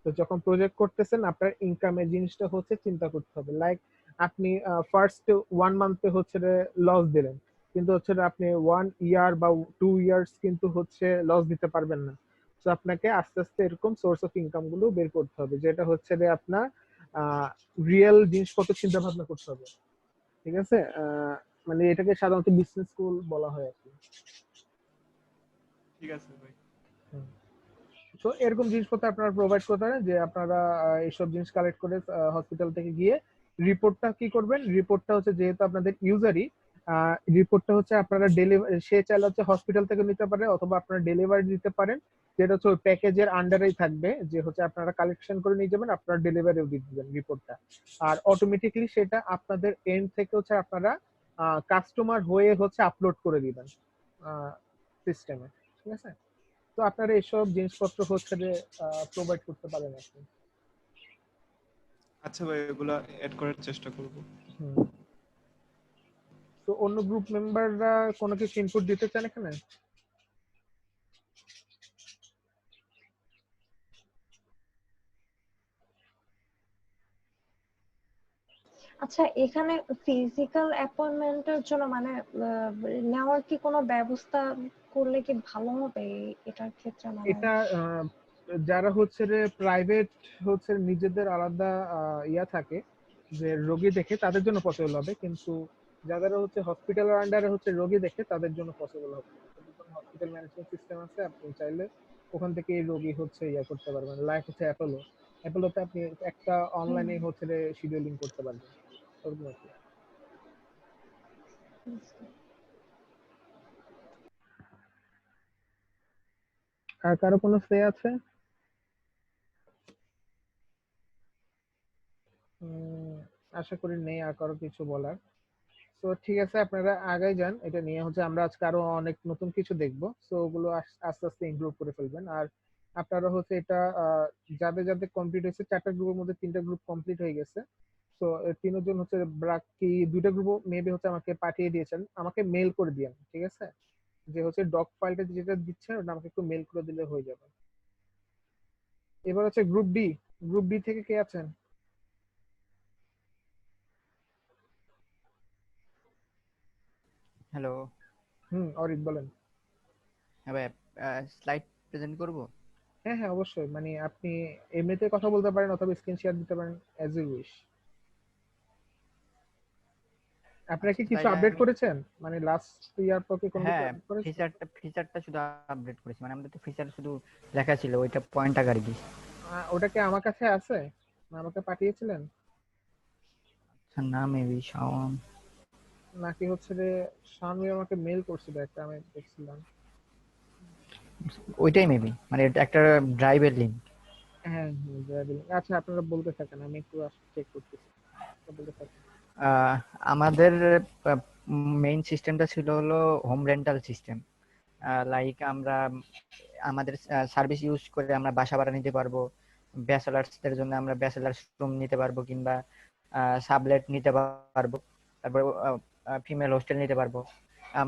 তো যখন প্রজেক্ট করতেছেন আপনার ইনকামের জিনিসটা হচ্ছে চিন্তা করতে হবে। লাইক আপনি ফার্স্ট 1 মান্থে হচ্ছে লস দিলেন, কিন্তু হচ্ছে আপনি 1 ইয়ার বা 2 ইয়ার্স কিন্তু হচ্ছে লস দিতে পারবেন না। তো আপনাকে আস্তে আস্তে এরকম সোর্স অফ ইনকাম গুলো বের করতে হবে, যেটা হচ্ছে আপনার রিয়েল জিনিসপত্র চিন্তা ভাবনা করতে হবে। ঠিক আছে, মানে এটাকে সাধারণত বিজনেস স্কুল বলা হয় আর কি। ঠিক আছে ভাই। তো এরকম জিনিসপত্র আপনারা প্রোভাইড করতে পারেন, যে আপনারা এইসব জিনিস কালেক্ট করে হসপিটাল থেকে গিয়ে রিপোর্টটা কি করবেন, রিপোর্টটা হচ্ছে যেহেতু আপনাদের ইউজারই, রিপোর্টটা হচ্ছে আপনারা ডেলিভারি, সে চাইলে হচ্ছে হসপিটাল থেকে নিতে পারে অথবা আপনারা ডেলিভারি দিতে পারেন, যেটা হচ্ছে ওই প্যাকেজের আন্ডারেই থাকবে, যে হচ্ছে আপনারা কালেকশন করে নিয়ে যাবেন, আপনারা ডেলিভারিও দিয়ে দিবেন রিপোর্টটা। আর অটোমেটিকলি সেটা আপনাদের এন্ড থেকে হচ্ছে আপনারা কাস্টমার হয়ে হচ্ছে আপলোড করে দিবেন সিস্টেমে। ঠিক আছে, তো আপনারা এইসব জিনিসপত্র হচ্ছে যে প্রোভাইড করতে পারেন আপনি। আচ্ছা ভাই, এগুলা এড করার চেষ্টা করব। হুম। তো অন্য গ্রুপ মেম্বাররা কোনো কিছু ইনপুট দিতে চান এখানে? আচ্ছা, এখানে ফিজিক্যাল অ্যাপয়েন্টমেন্টের জন্য মানে নেওয়ার কি কোনো ব্যবস্থা করলে কি ভালো হবে এটার ক্ষেত্রে? মানে এটা যারা হচ্ছে প্রাইভেট হচ্ছে নিজেদের আলাদা ইয়া থাকে, যে রোগী দেখে, তাদের জন্য পসিবল হবে, কিন্তু যাদের হচ্ছে হসপিটালের আন্ডারে হচ্ছে রোগী দেখে তাদের জন্য পসিবল হবে না। হসপিটাল ম্যানেজমেন্ট সিস্টেম আছে, আপনি চাইলে ওখান থেকে রোগী হচ্ছে ইয়া করতে পারবেন। লাইক হচ্ছে অ্যাপোলোতে আপনি একটা হুম, অনলাইনে হচ্ছে শিডিউলিং করতে পারবেন, ওরকম আর কি। আর কারো কোনো সে আছে? আশা করি নেই আর কারো কিছু বলার। তো ঠিক আছে, আপনারা আগাই যান এটা নিয়ে, হচ্ছে আমরা আজকে আরো অনেক নতুন কিছু দেখবো, তো ওগুলো আস্তে আস্তে ইমপ্রুভ করে ফেলবেন। আর আপনারা হচ্ছে এটা যাদের যাদের কমপ্লিট হয়েছে, 4টা গ্রুপের মধ্যে 3টা গ্রুপ কমপ্লিট হয়ে গেছে। তো 3জন হচ্ছে বাকি 2টা গ্রুপ মেবি হচ্ছে আমাকে পাঠিয়ে দিয়েছেন, আমাকে মেল করে দিয়েন, ঠিক আছে। যে হচ্ছে ডক ফাইলটা যেটা দিচ্ছেন ওটা আমাকে একটু মেল করে দিলে হয়ে যাবে। এবার হচ্ছে গ্রুপ ডি থেকে কে আছেন? হ্যালো। অরিক বলেন। হ্যাঁ ভাই, স্লাইড প্রেজেন্ট করব। হ্যাঁ হ্যাঁ, অবশ্যই, মানে আপনি এমনিতে কথা বলতে পারেন অথবা স্ক্রিন শেয়ার দিতে পারেন, অ্যাজ ইউ উইশ। আপনারা আচ্ছা কি কিছু তাইলে আপডেট আমি, করেছেন, মানে লাস্ট ইয়ার পর কি কোনো কিছু হ্যাঁ, আপডেট করেছেন? ফিচারটা শুধু আপডেট করেছি, মানে আমাদের তো ফিচার শুধু লেখা ছিল, ওইটা পয়েন্ট আকারে দিয়েছি। ওটা কি আমার কাছে আছে, না আমাকে পাঠিয়েছিলেন, আচ্ছা, না মেবি শাওন, নাকি হচ্ছে যে শানমি আমাকে মেল করছিল একটা, আমি দেখছিলাম। ওইটাই মেবি, মানে এটা একটা ড্রাইভের লিঙ্ক। হ্যাঁ হ্যাঁ driving। আচ্ছা আপনারা বলতে থাকেন, আমি একটু চেক করতেছি, বলতে থাকেন। আহ, আমাদের মেইন সিস্টেমটা ছিল হলো হোম রেন্টাল সিস্টেম। লাইক আমরা আমাদের সার্ভিস ইউজ করে আমরা বাসা ভাড়া নিতে পারবো, ব্যাচেলার্সদের জন্য আমরা ব্যাচেলার্স রুম নিতে পারবো, কিংবা সাবলেট নিতে পারবো, তারপরে ফিমেল হোস্টেল নিতে পারবো।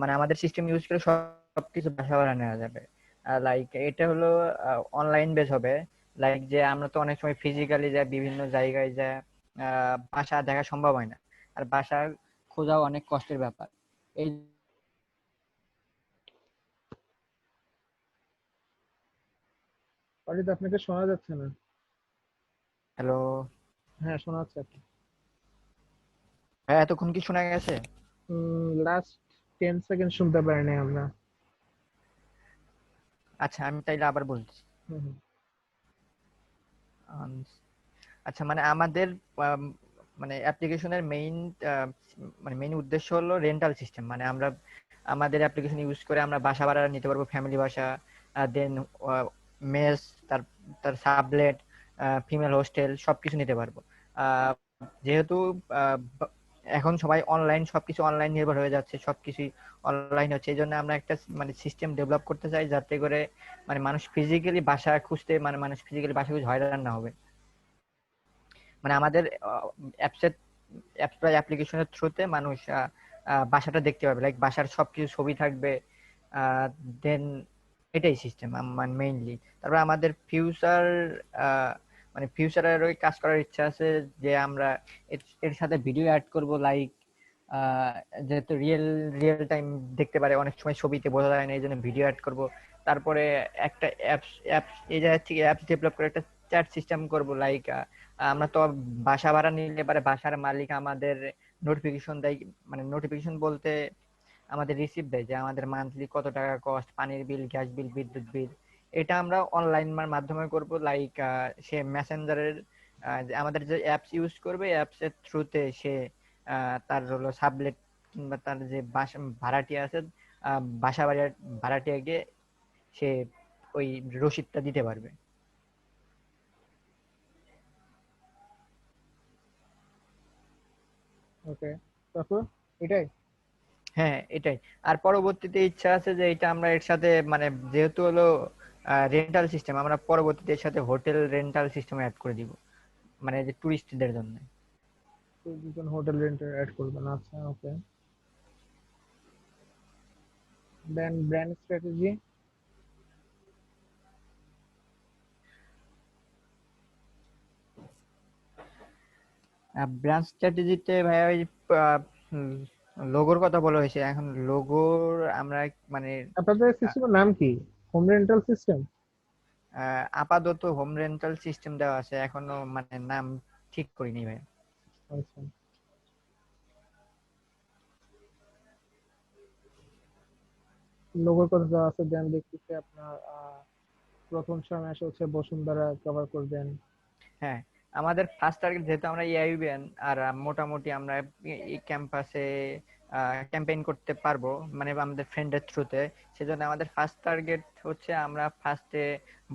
মানে আমাদের সিস্টেম ইউজ করে সবকিছু বাসা ভাড়া নেওয়া যাবে। লাইক এটা হলো অনলাইন বেস হবে। লাইক যে আমরা তো অনেক সময় ফিজিক্যালি যাই, বিভিন্ন জায়গায় যা বাসা দেখা সম্ভব হয় না, আর বাসা খোঁজাও অনেক কষ্টের ব্যাপার। এই, অরিত আপনাকে শোনা যাচ্ছে না। হ্যালো, হ্যাঁ শোনা যাচ্ছে আপনি। হ্যাঁ, এতক্ষণ কি শোনা গেছে? লাস্ট 10 সেকেন্ড শুনতে পারিনি আমরা। আচ্ছা, আমি তাইলে আবার বলছি। হুম হুম। আম, আচ্ছা, মানে আমাদের আম, মানে অ্যাপ্লিকেশনের মানে মেইন উদ্দেশ্য হলো রেন্টাল সিস্টেম। মানে আমরা আমাদের অ্যাপ্লিকেশন ইউজ করে আমরা বাসা ভাড়া নিতে পারবো, ফ্যামিলি বাসা, দেন মেস, তার তার সাবলেট, ফিমেল হোস্টেল সবকিছু নিতে পারবো। আহ, যেহেতু আহ, ব- এখন সবাই অনলাইন, সবকিছু অনলাইন নির্ভর হয়ে যাচ্ছে, সবকিছুই অনলাইন হচ্ছে, এই জন্য আমরা একটা মানে সিস্টেম ডেভেলপ করতে চাই, যাতে করে মানে মানুষ ফিজিক্যালি বাসা খুঁজতে, মানে মানুষ ফিজিক্যালি বাসা খুঁজে হয়রান না হবে। মানে আমাদের অ্যাপসের অ্যাপস বা অ্যাপ্লিকেশনের থ্রুতে মানুষ বাসাটা দেখতে পাবে, লাইক বাসার সবকিছু ছবি থাকবে। দেন এটাই সিস্টেম মানে মেইনলি। তারপর আমাদের মানে ফিউচারের ওই কাজ করার ইচ্ছা আছে, যে আমরা এর সাথে ভিডিও অ্যাড করব, লাইক যেহেতু রিয়েল টাইম দেখতে পারে, অনেক সময় ছবিতে বোঝা যায় না, এই জন্য ভিডিও অ্যাড করব। তারপরে একটা অ্যাপস এই জায়গা থেকে অ্যাপস ডেভেলপ করে একটা চ্যাট সিস্টেম করব, লাইক আমরা তো বাসা ভাড়া নিলে পারে বাসার মালিক আমাদের নোটিফিকেশন দেয়। মানে নোটিফিকেশন বলতে আমাদের রিসিপ্ট দেয়, যে আমাদের মান্থলি কত টাকা কস্ট, পানির বিল, গ্যাস বিল, বিদ্যুৎ বিল। এটা আমরা অনলাইন মাধ্যমে করব, লাইক সে মেসেঞ্জারের আমাদের যে অ্যাপস ইউজ করবে, অ্যাপস এর থ্রুতে সে তার হলো সাবলেট কিংবা তার যে বাসা ভাড়াটিয়া আছে, বাসা ভাড়াটিয়া গিয়ে সে ওই রসিদটা দিতে পারবে। ওকে, তারপর এটাই। হ্যাঁ, এটাই। আর পরবর্তীতে ইচ্ছা আছে যে এটা আমরা এর সাথে, মানে যেহেতু হলো রেন্টাল সিস্টেম, আমরা পরবর্তীতে এর সাথে হোটেল রেন্টাল সিস্টেম অ্যাড করে দিব, মানে যে টুরিস্টদের জন্য। তো দুজন হোটেল রেন্টার অ্যাড করবেন, আচ্ছা ওকে। দেন ব্র্যান্ড স্ট্র্যাটেজি। ব্রাঞ্চ স্ট্র্যাটেজিতে ভাইয়া ওই লোগোর কথা বলা হয়েছে। এখন লোগোর আমরা মানে আপনাদের আহ, সিস্টেমের নাম কি? Home rental system? আপাতত হোম রেন্টাল সিস্টেম দেওয়া আছে, এখনো মানে নাম ঠিক করিনি ভাই। আচ্ছা, লোগোর কথা দেওয়া আছে। দেন দেখতেছি আপনার প্রথম সময় আসে হচ্ছে বসুন্ধরা কভার করবেন। হ্যাঁ, আমাদের ফার্স্ট টার্গেট, যেহেতু আমরা ইআইবিএন, আর মোটামুটি আমরা এই ক্যাম্পাসে ক্যাম্পেইন করতে পারবো, মানে আমাদের ফ্রেন্ডের থ্রুতে। সেজন্য আমাদের ফার্স্ট টার্গেট হচ্ছে আমরা ফার্স্টে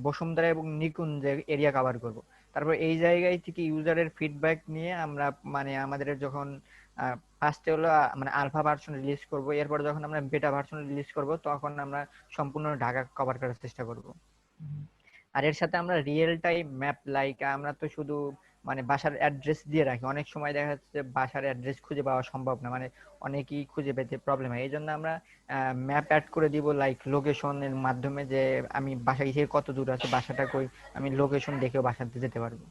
বসুন্ধরা এবং নিকুঞ্জ এরিয়া কভার করব। তারপর এই জায়গায় থেকে ইউজারের ফিডব্যাক নিয়ে আমরা, মানে আমাদের যখন ফার্স্টে হলো মানে আলফা ভার্সন রিলিজ করব, এরপর যখন আমরা বেটা ভার্সন রিলিজ করব, তখন আমরা সম্পূর্ণ ঢাকা কভার করার চেষ্টা করব। আর এর সাথে আমরা রিয়েল টাইম ম্যাপ, লাইক আমরা তো শুধু মানে বাসার অ্যাড্রেস দিয়ে রাখি, অনেক সময় দেখা যাচ্ছে যে বাসার অ্যাড্রেস খুঁজে পাওয়া সম্ভব না, মানে অনেকেই খুঁজে পেতে প্রবলেম হয়। এই জন্য আমরা ম্যাপ অ্যাড করে দিব, লাইক লোকেশনের মাধ্যমে, যে আমি বাসা থেকে কত দূর আছে, বাসাটা কই, আমি লোকেশন দেখেও বাসাতে যেতে পারবো।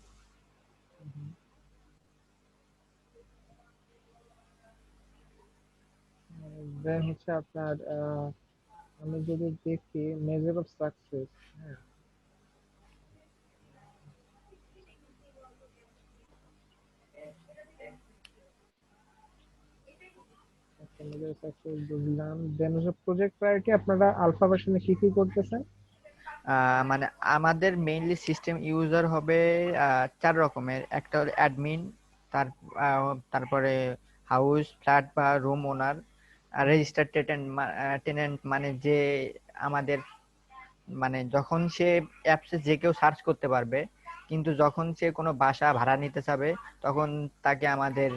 দেন হচ্ছে আপনার আমি যদি দেখি মেজার অফ সাকসেস। হ্যাঁ, আপনাদের সাকসেস বুঝলাম। দেন হচ্ছে প্রজেক্ট প্রায়োরিটি, আপনারা আলফা ভার্সনে কি কি করতেছেন? মানে আমাদের মেইনলি সিস্টেম ইউজার হবে 4 রকমের। একটা হলো অ্যাডমিন, তারপরে হাউস, ফ্ল্যাট বা রুম ওনার, আর রেজিস্টার টেনেন্ট মানে যে আমাদের মানে যখন সে অ্যাপসে যে কেউ সার্চ করতে পারবে, কিন্তু যখন সে কোনো বাসা ভাড়া নিতে চাবে তখন তাকে আমাদের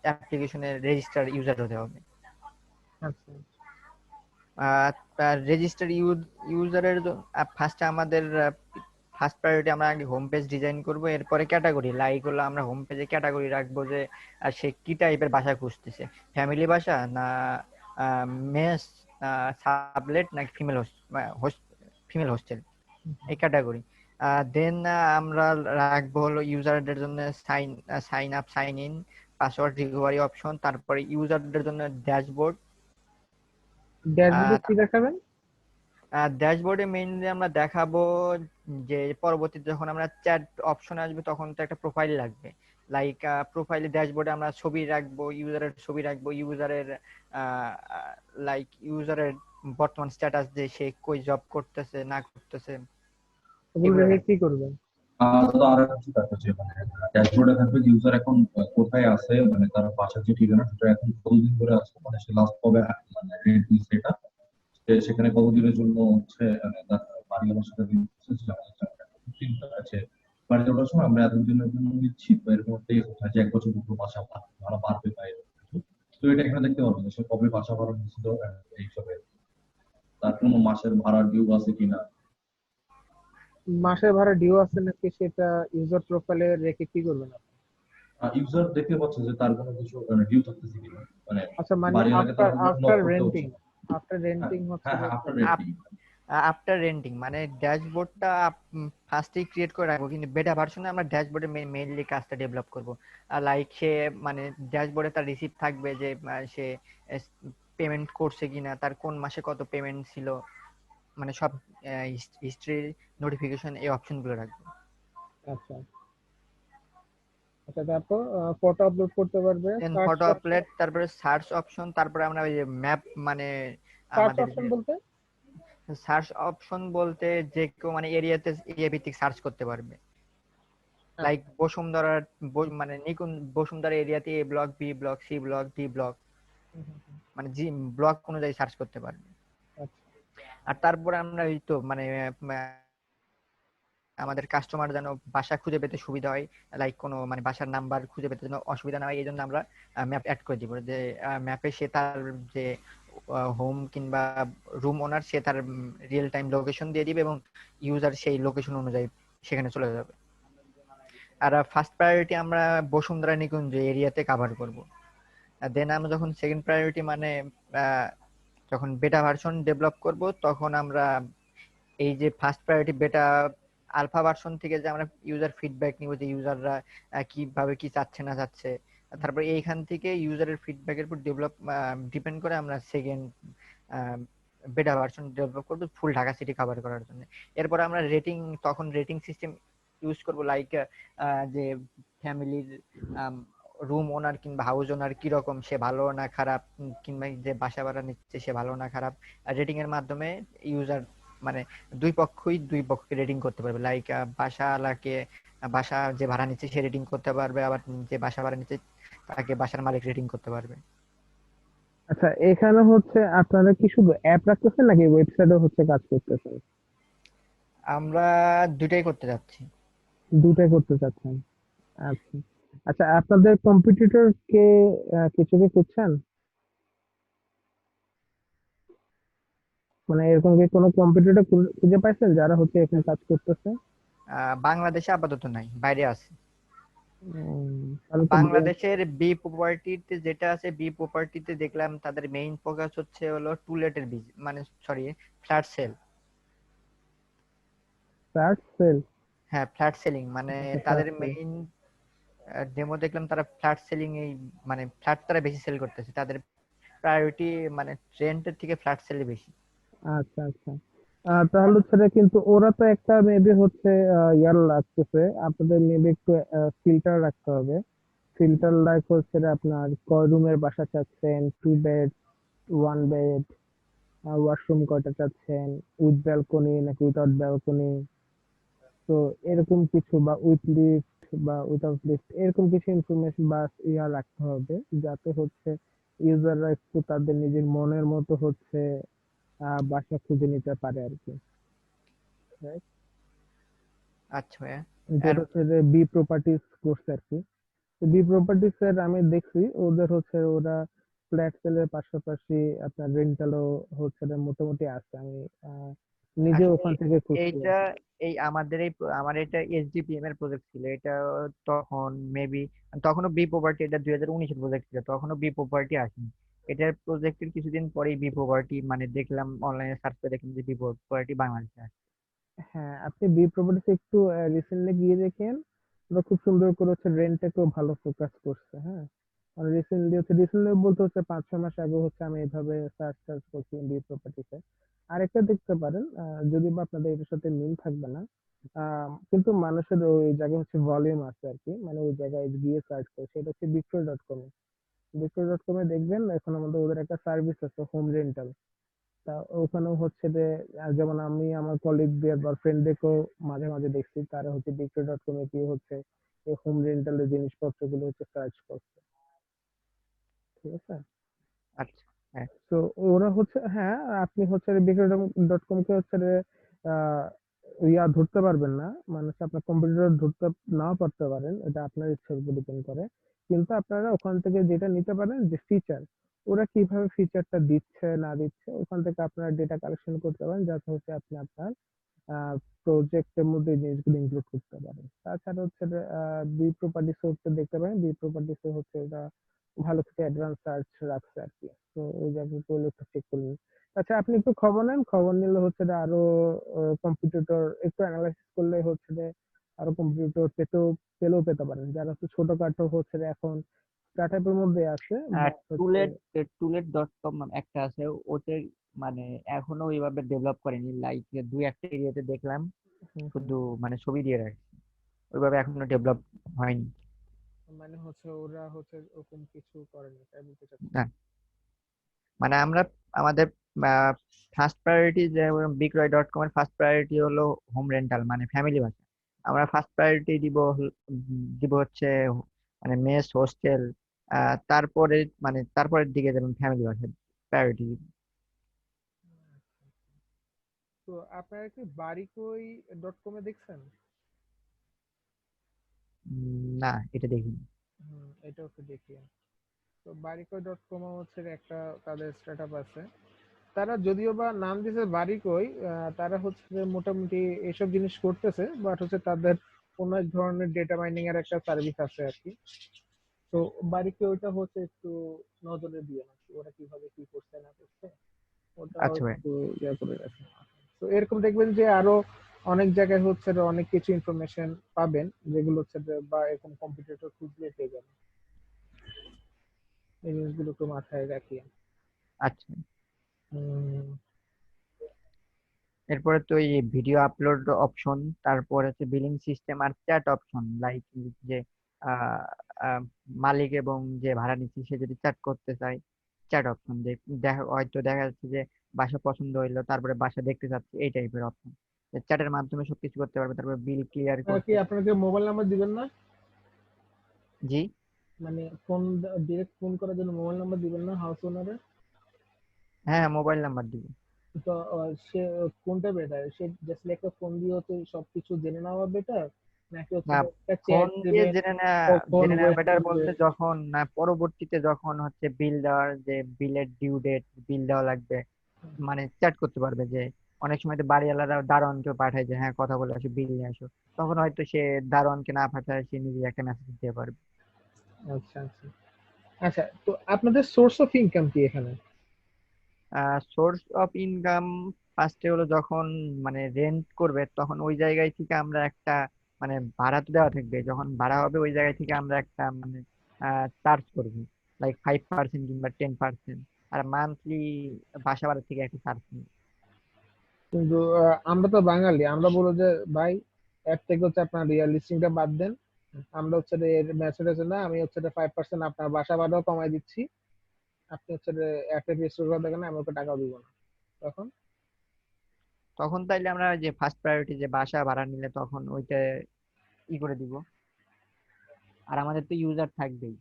অ্যাপ্লিকেশনের রেজিস্টার ইউজার হতে হবে। আচ্ছা, রেজিস্টার ইউজারের ফার্স্টে আমাদের ফার্স্ট প্রায়োরিটি আমরা আগে হোম পেজ ডিজাইন করব, এরপরে ক্যাটাগরি লাইক হলো আমরা হোম পেজে ক্যাটাগরি রাখবো যে সে কি টাইপের বাসা খুঁজতেছে, ফ্যামিলি বাসা না মেস না সাবলেট না ফিমেল হোস্টেল, এই ক্যাটাগরি। দেন আমরা রাখবো হলো ইউজারদের জন্য sign up sign in password recovery option, তারপরে ইউজারদের জন্য ড্যাশবোর্ড। ড্যাশবোর্ডে কি দেখাবেন? ড্যাশবোর্ডে মেইনলি আমরা দেখাবো যে পরবর্তীতে যখন আমরা চ্যাট অপশন আসবে তখন তো একটা প্রোফাইল লাগবে। লাইক প্রোফাইলে ড্যাশবোর্ডে আমরা ছবি রাখবো, ইউজারের ছবি রাখবো, ইউজারের লাইক ইউজারের বর্তমান স্ট্যাটাস, যে সে কই জব করতেছে না করতেছে, ওগুলো এগুলো রেখে রাখবো। কি করবেন? তো আর একটা কিছু ব্যাপার যে মানে ড্যাশবোর্ডে থাকবে যে ইউজার এখন কোথায় আছে, মানে তার বাসার যে ঠিকানা সেটা এখন কতদিন ধরে আছে, মানে সে লাস্ট কবে মানে রেন্ট দিচ্ছে এটা, সেখানে কতদিনের জন্য হচ্ছে তার বাড়ি আমার সাথে দিচ্ছে, সেটা আমাদের একটা চিন্তা আছে। বাড়ি যাওয়ার সময় আমরা এতদিনের জন্য নিচ্ছি, বা এর মধ্যে কোথায় যে 1 বছর দুটো বাসা ভাড়া বাড়বে বা এরকম কিছু। তো এটা এখানে দেখতে পারবেন যে সে কবে বাসা ভাড়া নিয়েছিল এইসবের, তার কোনো মাসের ভাড়ার ডিউ আছে কিনা। মাসের ভাড়া ডিউ আছে নাকি সেটা ইউজার প্রোফাইলে রেখে কি করবেন আপনি? ইউজার দেখতে পাচ্ছে যে তার কোনো কিছু ডিউ থাকতেছে কিনা, মানে আচ্ছা, মানে বাড়ির আগে তার নক আফটার করতে হচ্ছে। রেন্টিং, আফটার হ্যাঁ, রেন্টিং হচ্ছে হ্যাঁ, যে হ্যাঁ, আফটার করবেন। রেন্টিং। আফটার রেন্টিং মানে ড্যাশবোর্ডটা ফার্স্টেই ক্রিয়েট করে রাখবো, কিন্তু বেটা ভার্সনে আমরা ড্যাশবোর্ডে মেইনলি কাজটা ডেভেলপ করব। লাইক সে মানে ড্যাশবোর্ডে তার রিসিপ্ট থাকবে যে সে পেমেন্ট করছে কিনা, তার কোন মাসে কত পেমেন্ট ছিল, মানে সব হিস্ট্রি, নোটিফিকেশন, এই অপশনগুলো রাখবো। আচ্ছা আচ্ছা, তারপর ফটো আপলোড করতে পারবে, দেন সার্চ ফটো অপশন। আপলোড, তারপরে সার্চ অপশন, তারপরে আমরা ওই যে ম্যাপ মানে সার্চ আমাদের অপশন যে বলতে? সার্চ অপশন বলতে যে কেউ মানে এরিয়াতে এরিয়া ভিত্তিক সার্চ করতে পারবে। লাইক আচ্ছা। বসুন্ধরার মানে নিকুন বসুন্ধরা এরিয়াতে A block, B block, C block, D block, হুম, হুম, হুম। মানে জি ব্লক অনুযায়ী সার্চ করতে পারবে। আচ্ছা। আর তারপরে আমরা এই তো মানে আমাদের কাস্টমার যেন বাসা খুঁজে পেতে সুবিধা হয়, লাইক কোনো মানে বাসার নাম্বার খুঁজে পেতে যেন অসুবিধা না হয়, এই জন্য আমরা ম্যাপ অ্যাড করে দিব, যে ম্যাপে সে তার যে হোম কিংবা রুম ওনার সে তার রিয়েল টাইম লোকেশন দিয়ে দিবে এবং ইউজার সেই লোকেশন অনুযায়ী সেখানে চলে যাবে। আর ফার্স্ট প্রায়োরিটি আমরা বসুন্ধরা নিকুঞ্জ এরিয়াতে কভার করব। দেন আমরা যখন সেকেন্ড প্রায়োরিটি মানে যখন বেটা ভার্সন ডেভেলপ করব তখন আমরা এই যে ফার্স্ট প্রায়োরিটি বেটা আলফা ভার্সন থেকে যে আমরা ইউজার ফিডব্যাক নিব, যে ইউজাররা কিভাবে কি চাচ্ছে না চাচ্ছে, তারপর এইখান থেকে ইউজারের ফিডব্যাকের উপর ডিপেন্ড করে আমরা সেকেন্ড বেটা ভার্সন ডেভেলপ করব ফুল ঢাকা সিটি কভার করার জন্য। এরপর আমরা তখন রেটিং সিস্টেম ইউজ করব, লাইক যে ফ্যামিলির রুম ওনার কিংবা হাউস ওনার কিরকম, সে ভালো না খারাপ, কিংবা যে বাসা ভাড়া নিচ্ছে সে ভালো না খারাপ, রেটিং এর মাধ্যমে ইউজার মানে দুই পক্ষকে রেটিং করতে পারবে। লাইক বাসা যে ভাড়া নিচ্ছে সে রেটিং করতে পারবে, আবার যে বাসা ভাড়া নিচ্ছে তাকে বাসার মালিক রেটিং করতে পারবে। আচ্ছা, এখানে হচ্ছে আপনারা কি শুধু অ্যাপ রাখতেছেন নাকি ওয়েবসাইটও হচ্ছে কাজ করতেছেন? আমরা দুইটাই করতে যাচ্ছি। দুটাই করতে চাচ্ছেন? আচ্ছা আচ্ছা, আপনাদের কম্পিটিটর কে কিছু কি খুঁজছেন? মানে এরকম কি কোনো কম্পিটিটর খুঁজে পাইছেন যারা হচ্ছে এখানে কাজ করতেছে? বাংলাদেশে আপাতত নাই, বাইরে আছে। তাহলে তো বাংলাদেশের বি প্রপার্টিতে যেটা আছে, বি প্রপার্টিতে দেখলাম তাদের মেইন ফোকাস হচ্ছে হলো টুলেটের মানে sorry flat sale. Search sale. হ্যাঁ, ফ্ল্যাট সেলিং মানে তাদের মেইন ডেমো দেখলাম তারা ফ্ল্যাট সেলিং এই মানে ফ্ল্যাট তারা বেশি সেল করতেছে, তাদের প্রায়োরিটি মানে রেন্টের থেকে ফ্ল্যাট সেলে বেশি। আচ্ছা আচ্ছা, তাহলে ছেড়ে কিন্তু ওরা তো একটা মেবি হচ্ছে ইয়ার লাগতেছে, আপনাদের মেবি একটু ফিল্টার রাখতে হবে। ফিল্টার লাইক হচ্ছে যে আপনার কয় রুমের বাসা চাচ্ছেন, 2 বেড, 1 বেড, ওয়াশরুম কয়টা চাচ্ছেন, উইথ ব্যালকনি নাকি উইদাউট ব্যালকনি, তো এরকম কিছু, বা উইথ লিফট বা উইদাউট লিফট, এরকম কিছু ইনফরমেশন বা রাখতে হবে, যাতে হচ্ছে ইউজাররা একটু তাদের নিজের মনের মতো হচ্ছে বাসা খুঁজে নিতে পারে আর কি। Right? আচ্ছা ভাইয়া। যেটা হচ্ছে যে বি প্রপার্টিস করছে আর কি। বি প্রপার্টিস এর আমি দেখছি ওদের হচ্ছে ওরা ফ্ল্যাট সেলের পাশাপাশি আপনার রেন্টালও হচ্ছে যে মোটামুটি আছে। আমি নিজে আসলে ওখান থেকে খুঁজছি আর এইটা কি। আমার এটা এসডিপিএম এর প্রজেক্ট ছিল। এটা তখন মেবি তখনও বি প্রপার্টি, এটা 2019 এর প্রজেক্ট ছিল, তখনও বি প্রপার্টি আসেনি। এটার প্রজেক্টের কিছুদিন পরেই বি প্রপার্টি মানে দেখলাম, অনলাইনে সার্চ করে দেখলাম যে বি প্রপার্টি বাংলাদেশে আসে। হ্যাঁ, আপনি বি প্রপার্টিস একটু রিসেন্টলি গিয়ে দেখেন, ওরা খুব সুন্দর করে হচ্ছে রেন্টটাকেও ভালো ফোকাস করছে। হ্যাঁ, আর রিসেন্টলি বলতে হচ্ছে 5-6 মাস আগে হচ্ছে আমি এইভাবে সার্চ টার্চ করছি বি প্রপার্টিতে। আরেকটা দেখতে পারেন, যদি বা আপনাদের এটার সাথে মিল থাকবে না, কিন্তু মানুষের ওই জায়গায় হচ্ছে ভলিউম আছে আর কি, মানে ওই জায়গায় গিয়ে সার্চ করে, সেটা হচ্ছে বিক্রয়.com। বিক্রয়.com এ দেখবেন এখন আমাদের ওদের একটা সার্ভিস আছে, হোম রেন্টাল। তা ওখানেও হচ্ছে যে যেমন আমি আমার কলিগদের বা ফ্রেন্ডদেরকেও মাঝে মাঝে দেখছি, তারা হচ্ছে বিক্রয়.com এ গিয়ে হচ্ছে এই হোম রেন্টালের জিনিসপত্রগুলো হচ্ছে সার্চ করছে। ঠিক আছে? আচ্ছা। হ্যাঁ। তো ওরা হচ্ছে, হ্যাঁ, আপনি হচ্ছে বিক্রয়.com কে হচ্ছে যে আহ ধরতে পারবেন না, মানে হচ্ছে আপনার কম্পিউটার ধরতে নাও পারতে পারেন, এটা আপনার ইচ্ছার উপর ডিপেন্ড করে। কিন্তু আপনারা ওখান থেকে যেটা নিতে পারেন যে ফিচার, ওরা কিভাবে ফিচারটা দিচ্ছে না দিচ্ছে, ওখান থেকে আপনারা ডেটা কালেকশন করতে পারেন, যাতে হচ্ছে আপনি আপনার প্রজেক্টের মধ্যে এই জিনিসগুলো ইনক্লুড করতে পারেন। তাছাড়া হচ্ছে বি প্রপার্টিস হচ্ছে দেখতে পারেন, বি প্রপার্টিস হচ্ছে এটা ভালো কিছু অ্যাডভান্স সার্চ রাখছে আর কি। তো ওই জায়গাগুলো একটু চেক করে নিন। আচ্ছা, আপনি একটু খবর নেন, খবর নিলে হচ্ছে যে আরো কম্পিটিটর একটু অ্যানালাইসিস করলে হচ্ছে যে আরো কম্পিটিটর পেলেও পেতে পারেন, যারা হচ্ছে ছোটখাটো হচ্ছে যে এখন স্টার্টআপ এর মধ্যে আছে, আর বাট হচ্ছে টুলেট.কম একটা আছে, ওতে মানে এখনো ওইভাবে ডেভেলপ করেনি। লাইক দুই একটা এরিয়াতে দেখলাম হুম, হুম, শুধু মানে ছবি দিয়ে রাখছে, ওইভাবে এখনো ডেভেলপ হয়নি। মানে হচ্ছে ওরা হচ্ছে ওরকম কিছু করেনি, তাই বলতে চাচ্ছেন? না, মানে আমরা আমাদের ফার্স্ট প্রায়োরিটি, যে বিক্রয়.কম এর ফার্স্ট প্রায়োরিটি হলো হোম রেন্টাল মানে ফ্যামিলি বাসা। আমরা ফার্স্ট প্রায়োরিটি দিব হচ্ছে মানে মেস হোস্টেল, তারপরে মানে তারপরের দিকে যেমন ফ্যামিলি বাসা প্রায়োরিটি দিব। তো আপনারা কি বাড়িকই.কম এ দেখছেন? না, এটা দেখিনি। এটাও একটু দেখি। তো বাড়িকই.কম হচ্ছে একটা তাদের স্টার্টআপ আছে। তারা যদিও বা নাম দিয়েছে বাড়িকই, তারা হচ্ছে যে মোটামুটি এসব জিনিস করতেছে, বাট হচ্ছে তাদের অন্য এক ধরনের ডেটা মাইনিং এর একটা সার্ভিস আছে আর কি। তো বাড়িকই ওইটা হচ্ছে একটু নজরে দিয়ে রাখছে, ওরা কিভাবে কি করছে না করছে, ওটাও আচ্ছা ভাই। একটু ইয়ে করে রাখে। তো এরকম দেখবেন যে আরো অনেক জায়গায় হচ্ছে যে অনেক কিছু ইনফরমেশন পাবেন, যেগুলো হচ্ছে যে বা এরকম কম্পিটিটর খুঁজলে পেয়ে যাবেন। এই জিনিসগুলো একটু মাথায় রাখি। আচ্ছা, উম, এরপরে তো এই ভিডিও আপলোড অপশন, তারপর হচ্ছে বিলিং সিস্টেম আর চ্যাট অপশন। লাইক যে আহ, আহ, মালিক এবং যে ভাড়া নিচ্ছে সে যদি চ্যাট করতে চায়, চ্যাট অপশন দেখা হয়তো দেখা যাচ্ছে যে বাসা পছন্দ হইলো, তারপরে বাসা দেখতে চাচ্ছে, এই টাইপের অপশন চ্যাটের মাধ্যমে সবকিছু করতে পারবে। তারপরে বিল ক্লিয়ার আপনারা কি করতে। আপনাকে মোবাইল নাম্বার দিবেন না? জি। মানে ডিরেক্ট ফোন করার জন্য মোবাইল নাম্বার দিবেন না হাউস ওনারের? হ্যাঁ, মোবাইল নাম্বার দিব। তো সে কোনটা বেটার, সে জাস্ট একটা ফোন দিয়ে হচ্ছে সবকিছু জেনে নেওয়া বেটার, নাকি হচ্ছে না, যে একটা ফোন চ্যাট দিয়ে দিবেন কখন জেনে নেওয়া ওয়েট বেটার করবে? বলতে, যখন না পরবর্তীতে যখন হচ্ছে বিল দেওয়ার, যে বিলের ডিউ ডেট, বিল দেওয়া লাগবে, মানে চ্যাট করতে পারবে। যে অনেক সময় তো বাড়িওয়ালারা দারোয়ানকে পাঠায় যে হ্যাঁ কথা বলে আসো, বিল নিয়ে আসো, তখন হয়তো সে দারোয়ানকে না পাঠায় সে নিজে একটা মেসেজ দিতে পারবে। আচ্ছা, আচ্ছা। আচ্ছা, তো আপনাদের সোর্স অফ ইনকাম কি এখানে? সোর্স অফ ইনকাম ফার্স্টে হলো যখন মানে রেন্ট করবে, তখন ওই জায়গায় থেকে আমরা একটা মানে ভাড়া তো দেওয়া থাকবে, যখন ভাড়া হবে ওই জায়গায় থেকে আমরা একটা মানে চার্জ করবো, লাইক 5% কিংবা 10%। আর মান্থলি বাসা ভাড়া থেকে একটা চার্জ নেই। কিন্তু আমরা তো বাঙালি, আমরা বলবো যে ভাই এর থেকে হচ্ছে আপনার রিয়েল লিস্টিংটা বাদ দেন, আমরা হচ্ছে এর ম্যাচের জন্য আমি হচ্ছে 5% আপনার বাসা ভাড়াও কমাই দিচ্ছি, আপনি হচ্ছে একটা রেজিস্টার করে দেখেন, আমি ওকে টাকাও দিব না তখন। তখন তাইলে আমরা যে ফার্স্ট প্রায়োরিটি যে বাসা ভাড়া নিলে তখন ওইটা করে দিব। আর আমাদের তো ইউজার থাকবেই,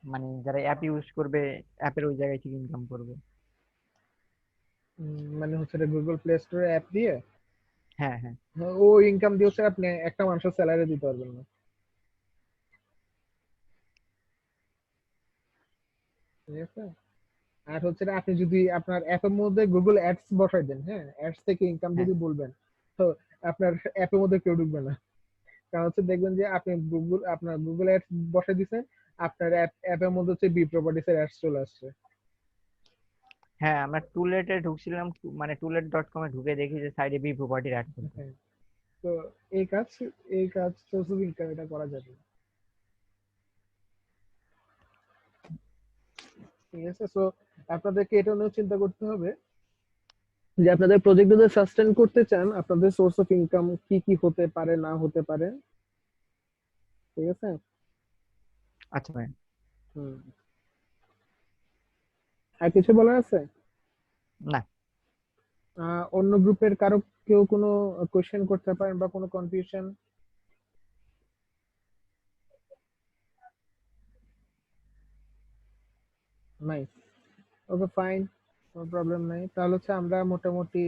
মানে যারা অ্যাপ ইউজ করবে অ্যাপের ওই জায়গায় থেকে ইনকাম করবে। মানে হচ্ছে গুগল প্লে স্টোরে অ্যাপ দিয়ে হ্যাঁ হ্যাঁ। ও ইনকাম দিয়ে হচ্ছে আপনি একটা মানুষের স্যালারি দিতে পারবেন না, ঠিক আছে। আর হচ্ছে আপনি যদি আপনার অ্যাপের মধ্যে গুগল অ্যাডস বসাই দেন, হ্যাঁ, অ্যাডস থেকে ইনকাম হ্যাঁ যদি বলবেন, তো আপনার অ্যাপের মধ্যে কেউ ঢুকবে না। কারণ হচ্ছে দেখবেন যে আপনি আপনার গুগল অ্যাডস বসাই দিচ্ছেন, আপনার অ্যাপের মধ্যে হচ্ছে বি প্রপার্টিস এর অ্যাডস চলে আসছে। হ্যাঁ, আমরা টুলেটে ঢুকছিলাম, মানে টুলেট.com এ ঢুকে দেখি যে সাইডে বি প্রপার্টি অ্যাড করতে। হ্যাঁ, তো এই কাজ সোর্স অফ ইনকাম এটা করা যাবে, ঠিক আছে। সো আপনাদেরকে এটা নিয়েও চিন্তা করতে হবে যে আপনাদের প্রজেক্ট যদি সাস্টেইন করতে চান, আপনাদের সোর্স অফ ইনকাম কি কি হতে পারে না হতে পারে, ঠিক আছে। আচ্ছা ভাই। হুম, আর কিছু বলার আছে? না। অন্য গ্রুপের কারো কেউ কোনো কোশ্চেন করতে পারেন বা কোনো কনফিউশন? নাই? ওকে, ফাইন, কোনো প্রবলেম নাই। তাহলে হচ্ছে আমরা মোটামুটি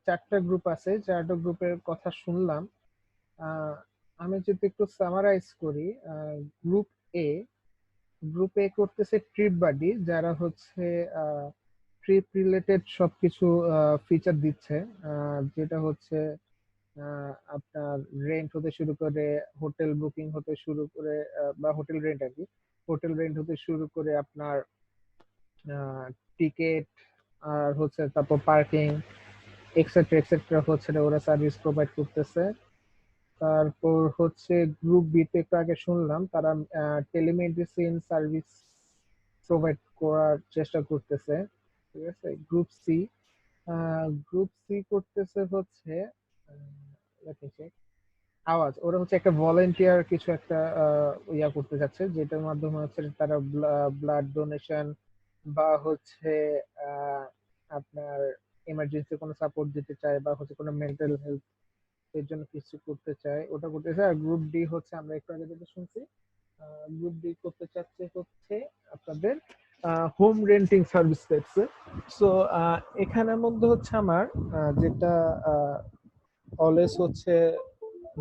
4টা গ্রুপ আছে, 4টা গ্রুপের কথা শুনলাম। আমি যদি একটু সামারাইজ করি, গ্রুপ এ গ্রুপে করতেছে ট্রিপ বাডি, যারা হচ্ছে ট্রিপ রিলেটেড সবকিছু ফিচার দিচ্ছে, যেটা হচ্ছে আপনার রেন্ট হতে শুরু করে, হোটেল বুকিং হতে শুরু করে, বা হোটেল রেন্ট আর কি, হোটেল রেন্ট হতে শুরু করে আপনার টিকেট, আর হচ্ছে তারপর পার্কিং এক্সেট্রা এক্সেট্রা হচ্ছে ওরা সার্ভিস প্রোভাইড করতেছে। তারপর হচ্ছে গ্রুপ বি তে একটু আগে শুনলাম তারা টেলিমেডিসিন সার্ভিস প্রোভাইড করার চেষ্টা করতেছে, ঠিক আছে। গ্রুপ সি করতেছে হচ্ছে let me check, আওয়াজ, ওরা হচ্ছে একটা ভলেন্টিয়ার কিছু একটা ইয়া করতে যাচ্ছে, যেটার মাধ্যমে হচ্ছে তারা ব্লাড ডোনেশন বা হচ্ছে আহ, আপনার ইমার্জেন্সি কোনো সাপোর্ট দিতে চায়, বা হচ্ছে কোনো মেন্টাল হেলথ এর জন্য কিছু করতে চায়, ওটা করতেছে। আর গ্রুপ ডি হচ্ছে আমরা একটু আগে যেটা শুনছি, গ্রুপ ডি করতে চাচ্ছে হচ্ছে আপনাদের হোম রেন্টিং সার্ভিস দেখছে। সো এখানের মধ্যে হচ্ছে আমার যেটা অলওয়েজ হচ্ছে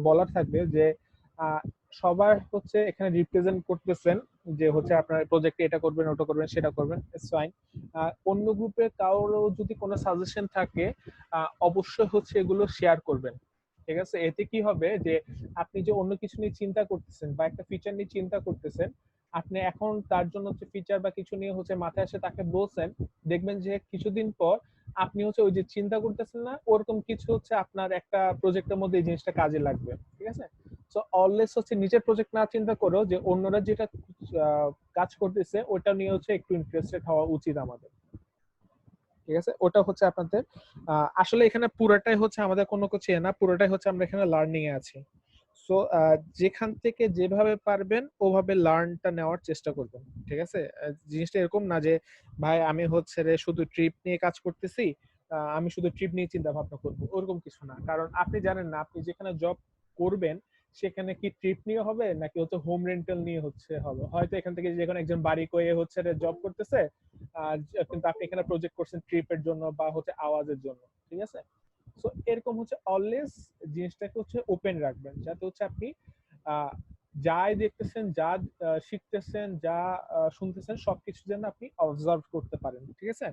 বলার থাকবে যে আহ, সবার হচ্ছে এখানে রিপ্রেজেন্ট করতেছেন যে হচ্ছে আপনার প্রজেক্টে এটা করবেন ওটা করবেন সেটা করবেন, ইটস ফাইন। অন্য গ্রুপে কারোর যদি কোনো সাজেশন থাকে অবশ্যই হচ্ছে এগুলো শেয়ার করবেন, ঠিক আছে। এতে কি হবে যে আপনি যে অন্য কিছু নিয়ে চিন্তা করতেছেন বা একটা ফিচার নিয়ে চিন্তা করতেছেন, আপনি এখন তার জন্য হচ্ছে ফিচার বা কিছু নিয়ে হচ্ছে মাথায় আসে তাকে বলছেন, দেখবেন যে কিছুদিন পর আপনি হচ্ছে ওই যে চিন্তা করতেছেন না ওরকম কিছু হচ্ছে আপনার একটা প্রজেক্টের মধ্যে এই জিনিসটা কাজে লাগবে, ঠিক আছে। সো অলওয়েজ হচ্ছে নিজের প্রজেক্ট না চিন্তা করো যে অন্যরা যেটা কাজ করতেছে ওটা নিয়ে হচ্ছে একটু ইন্টারেস্টেড হওয়া উচিত আমাদের, ঠিক আছে। ওটা হচ্ছে আপনাদের আসলে এখানে পুরোটাই হচ্ছে আমাদের কোনো কিছু না, পুরোটাই হচ্ছে আমরা এখানে লার্নিং এ আছি। সো যেখান থেকে যেভাবে পারবেন ওভাবে লার্নটা নেওয়ার চেষ্টা করবেন, ঠিক আছে। জিনিসটা এরকম না যে ভাই আমি হচ্ছে শুধু ট্রিপ নিয়ে কাজ করতেছি, আমি শুধু ট্রিপ নিয়ে চিন্তা ভাবনা করবো, ওরকম কিছু না। কারণ আপনি জানেন না আপনি যেখানে জব করবেন সেখানে কি ট্রিপ নিয়ে হবে নাকি হচ্ছে হোম রেন্টাল নিয়ে হবে। হয়তো এখান থেকে যে কোনো একজন বাড়ি করে হচ্ছে জব করতেছে, কিন্তু আপনি এখানে প্রজেক্ট করছেন ট্রিপের জন্য বা হচ্ছে আওয়াজের জন্য, ঠিক আছে। সো এরকম হচ্ছে অলওয়েজ জিনিসটাকে হচ্ছে ওপেন রাখবেন, যাতে হচ্ছে আপনি আহ, যাই দেখতেছেন, যা শিখতেছেন, যা শুনতেছেন সবকিছু যেন আপনি অবজার্ভ করতে পারেন, ঠিক আছে।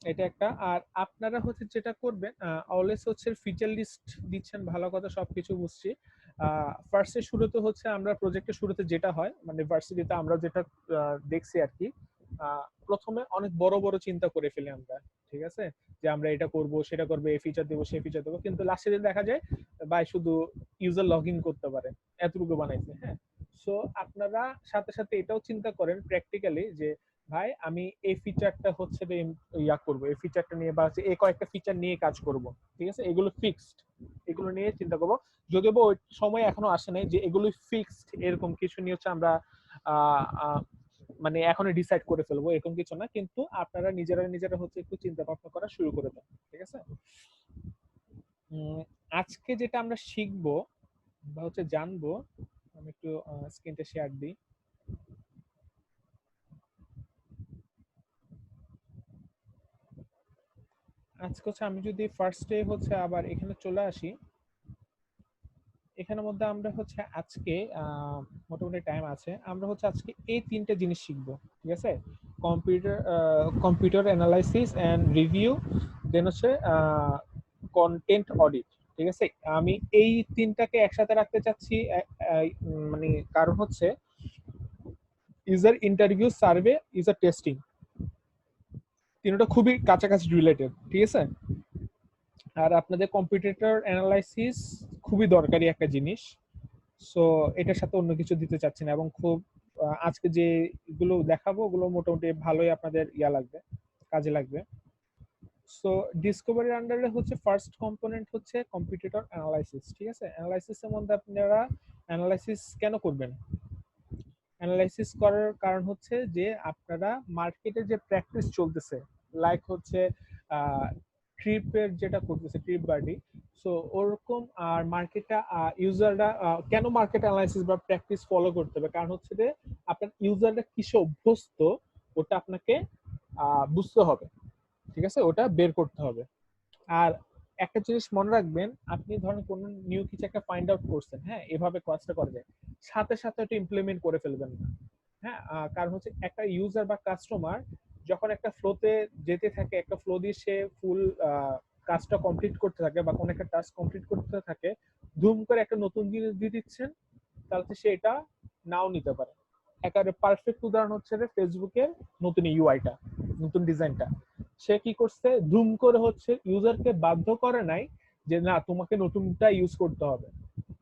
এটা একটা। আর আপনারা হচ্ছে যেটা করবেন অলওয়েজ হচ্ছে ফিচার লিস্ট দিচ্ছেন, ভালো কথা, সবকিছু বুঝছি। ফার্স্টে শুরুতে হচ্ছে আমরা প্রজেক্টের শুরুতে যেটা হয় মানে ভার্সিটিতে আমরা যেটা দেখছি আর কি, প্রথমে অনেক বড় বড় চিন্তা করে ফেলি আমরা, ঠিক আছে, যে আমরা এটা করব সেটা করব, এই ফিচার দেবো সেই ফিচার দেবো, কিন্তু লাস্টে দিন দেখা যায় ভাই শুধু ইউজার লগ ইন করতে পারে এতটুকু বানাইছে, হ্যাঁ। সো আপনারা সাথে সাথে এটাও চিন্তা করেন প্র্যাকটিক্যালি যে ভাই আমি এই ফিচারটা হচ্ছে ইয়া করব, এই ফিচারটা নিয়ে বা হচ্ছে এই কয়েকটা ফিচার নিয়ে কাজ করব, ঠিক আছে, এগুলো ফিক্সড, এগুলো নিয়ে চিন্তা করব। যদিও বা ওই সময় এখনো আসে নাই যে এগুলো ফিক্সড, এরকম কিছু নিয়ে হচ্ছে আমরা মানে এখনো ডিসাইড করে ফেলবো এরকম কিছু না, কিন্তু আপনারা নিজেরা নিজেরা হচ্ছে একটু চিন্তা ভাবনা করা শুরু করে দেন, ঠিক আছে। আজকে যেটা আমরা শিখবো বা হচ্ছে জানবো, আমি একটু স্ক্রিনটা শেয়ার দিই। আজকে হচ্ছে আমি যদি ফার্স্টে হচ্ছে আবার এখানে চলে আসি, এখানের মধ্যে আমরা হচ্ছে আজকে মোটামুটি টাইম আছে, আমরা হচ্ছে আজকে এই তিনটে জিনিস শিখবো, ঠিক আছে। কম্পিউটার অ্যানালাইসিস এন্ড রিভিউ, দেন হচ্ছে কন্টেন্ট অডিট, ঠিক আছে। আমি এই তিনটাকে একসাথে রাখতে চাচ্ছি, মানে কারণ হচ্ছে user interview, survey, user testing, তিনটা খুবই কাছাকাছি রিলেটেড, ঠিক আছে। আর আপনাদের কম্পিউটার অ্যানালাইসিস খুবই দরকারি একটা জিনিস, সো এটার সাথে অন্য কিছু দিতে চাচ্ছি না, এবং খুব আজকে যে এগুলো দেখাবো ওগুলো মোটামুটি ভালোই আপনাদের ইয়া লাগবে, কাজে লাগবে। সো ডিসকভারির আন্ডারে হচ্ছে ফার্স্ট কম্পোনেন্ট হচ্ছে কম্পিউটার অ্যানালাইসিস, ঠিক আছে। অ্যানালাইসিসের মধ্যে আপনারা অ্যানালাইসিস কেন করবেন? অ্যানালাইসিস করার কারণ হচ্ছে যে আপনারা মার্কেটে যে প্র্যাকটিস চলতেছে, লাইক হচ্ছে ট্রিপের যেটা করতেছে ট্রিপ বাডি, সো ওরকম আর মার্কেটটা ইউজাররা কেন মার্কেট অ্যানালাইসিস বা প্র্যাকটিস ফলো করতে হবে, কারণ হচ্ছে যে আপনার ইউজাররা কিসে অভ্যস্ত ওটা আপনাকে বুঝতে হবে, ঠিক আছে, ওটা বের করতে হবে। আর একটা জিনিস মনে রাখবেন, আপনি ধরেন কোন নিউ কিছু একটা ফাইন্ড আউট করছেন, হ্যাঁ, এভাবে কাজটা করা যায়, সাথে সাথে ওটা ইমপ্লিমেন্ট করে ফেলবেন না, হ্যাঁ। কারণ হচ্ছে একটা ইউজার বা কাস্টমার যখন একটা ফ্লোতে যেতে থাকে, একটা ফ্লো দিয়ে সে ফুল কাজটা কমপ্লিট করতে থাকে বা কোন একটা টাস্ক কমপ্লিট করতে থাকে, ধুম করে একটা নতুন জিনিস দিয়ে দিচ্ছেন, তাহলে সে এটা নাও নিতে পারে। একেবারে পারফেক্ট উদাহরণ হচ্ছে ফেসবুকের নতুন ইউআইটা, নতুন ডিজাইনটা। সে কি করছে, ধুম করে হচ্ছে ইউজারকে বাধ্য করে নাই যে না তোমাকে নতুনটা ইউজ করতে হবে,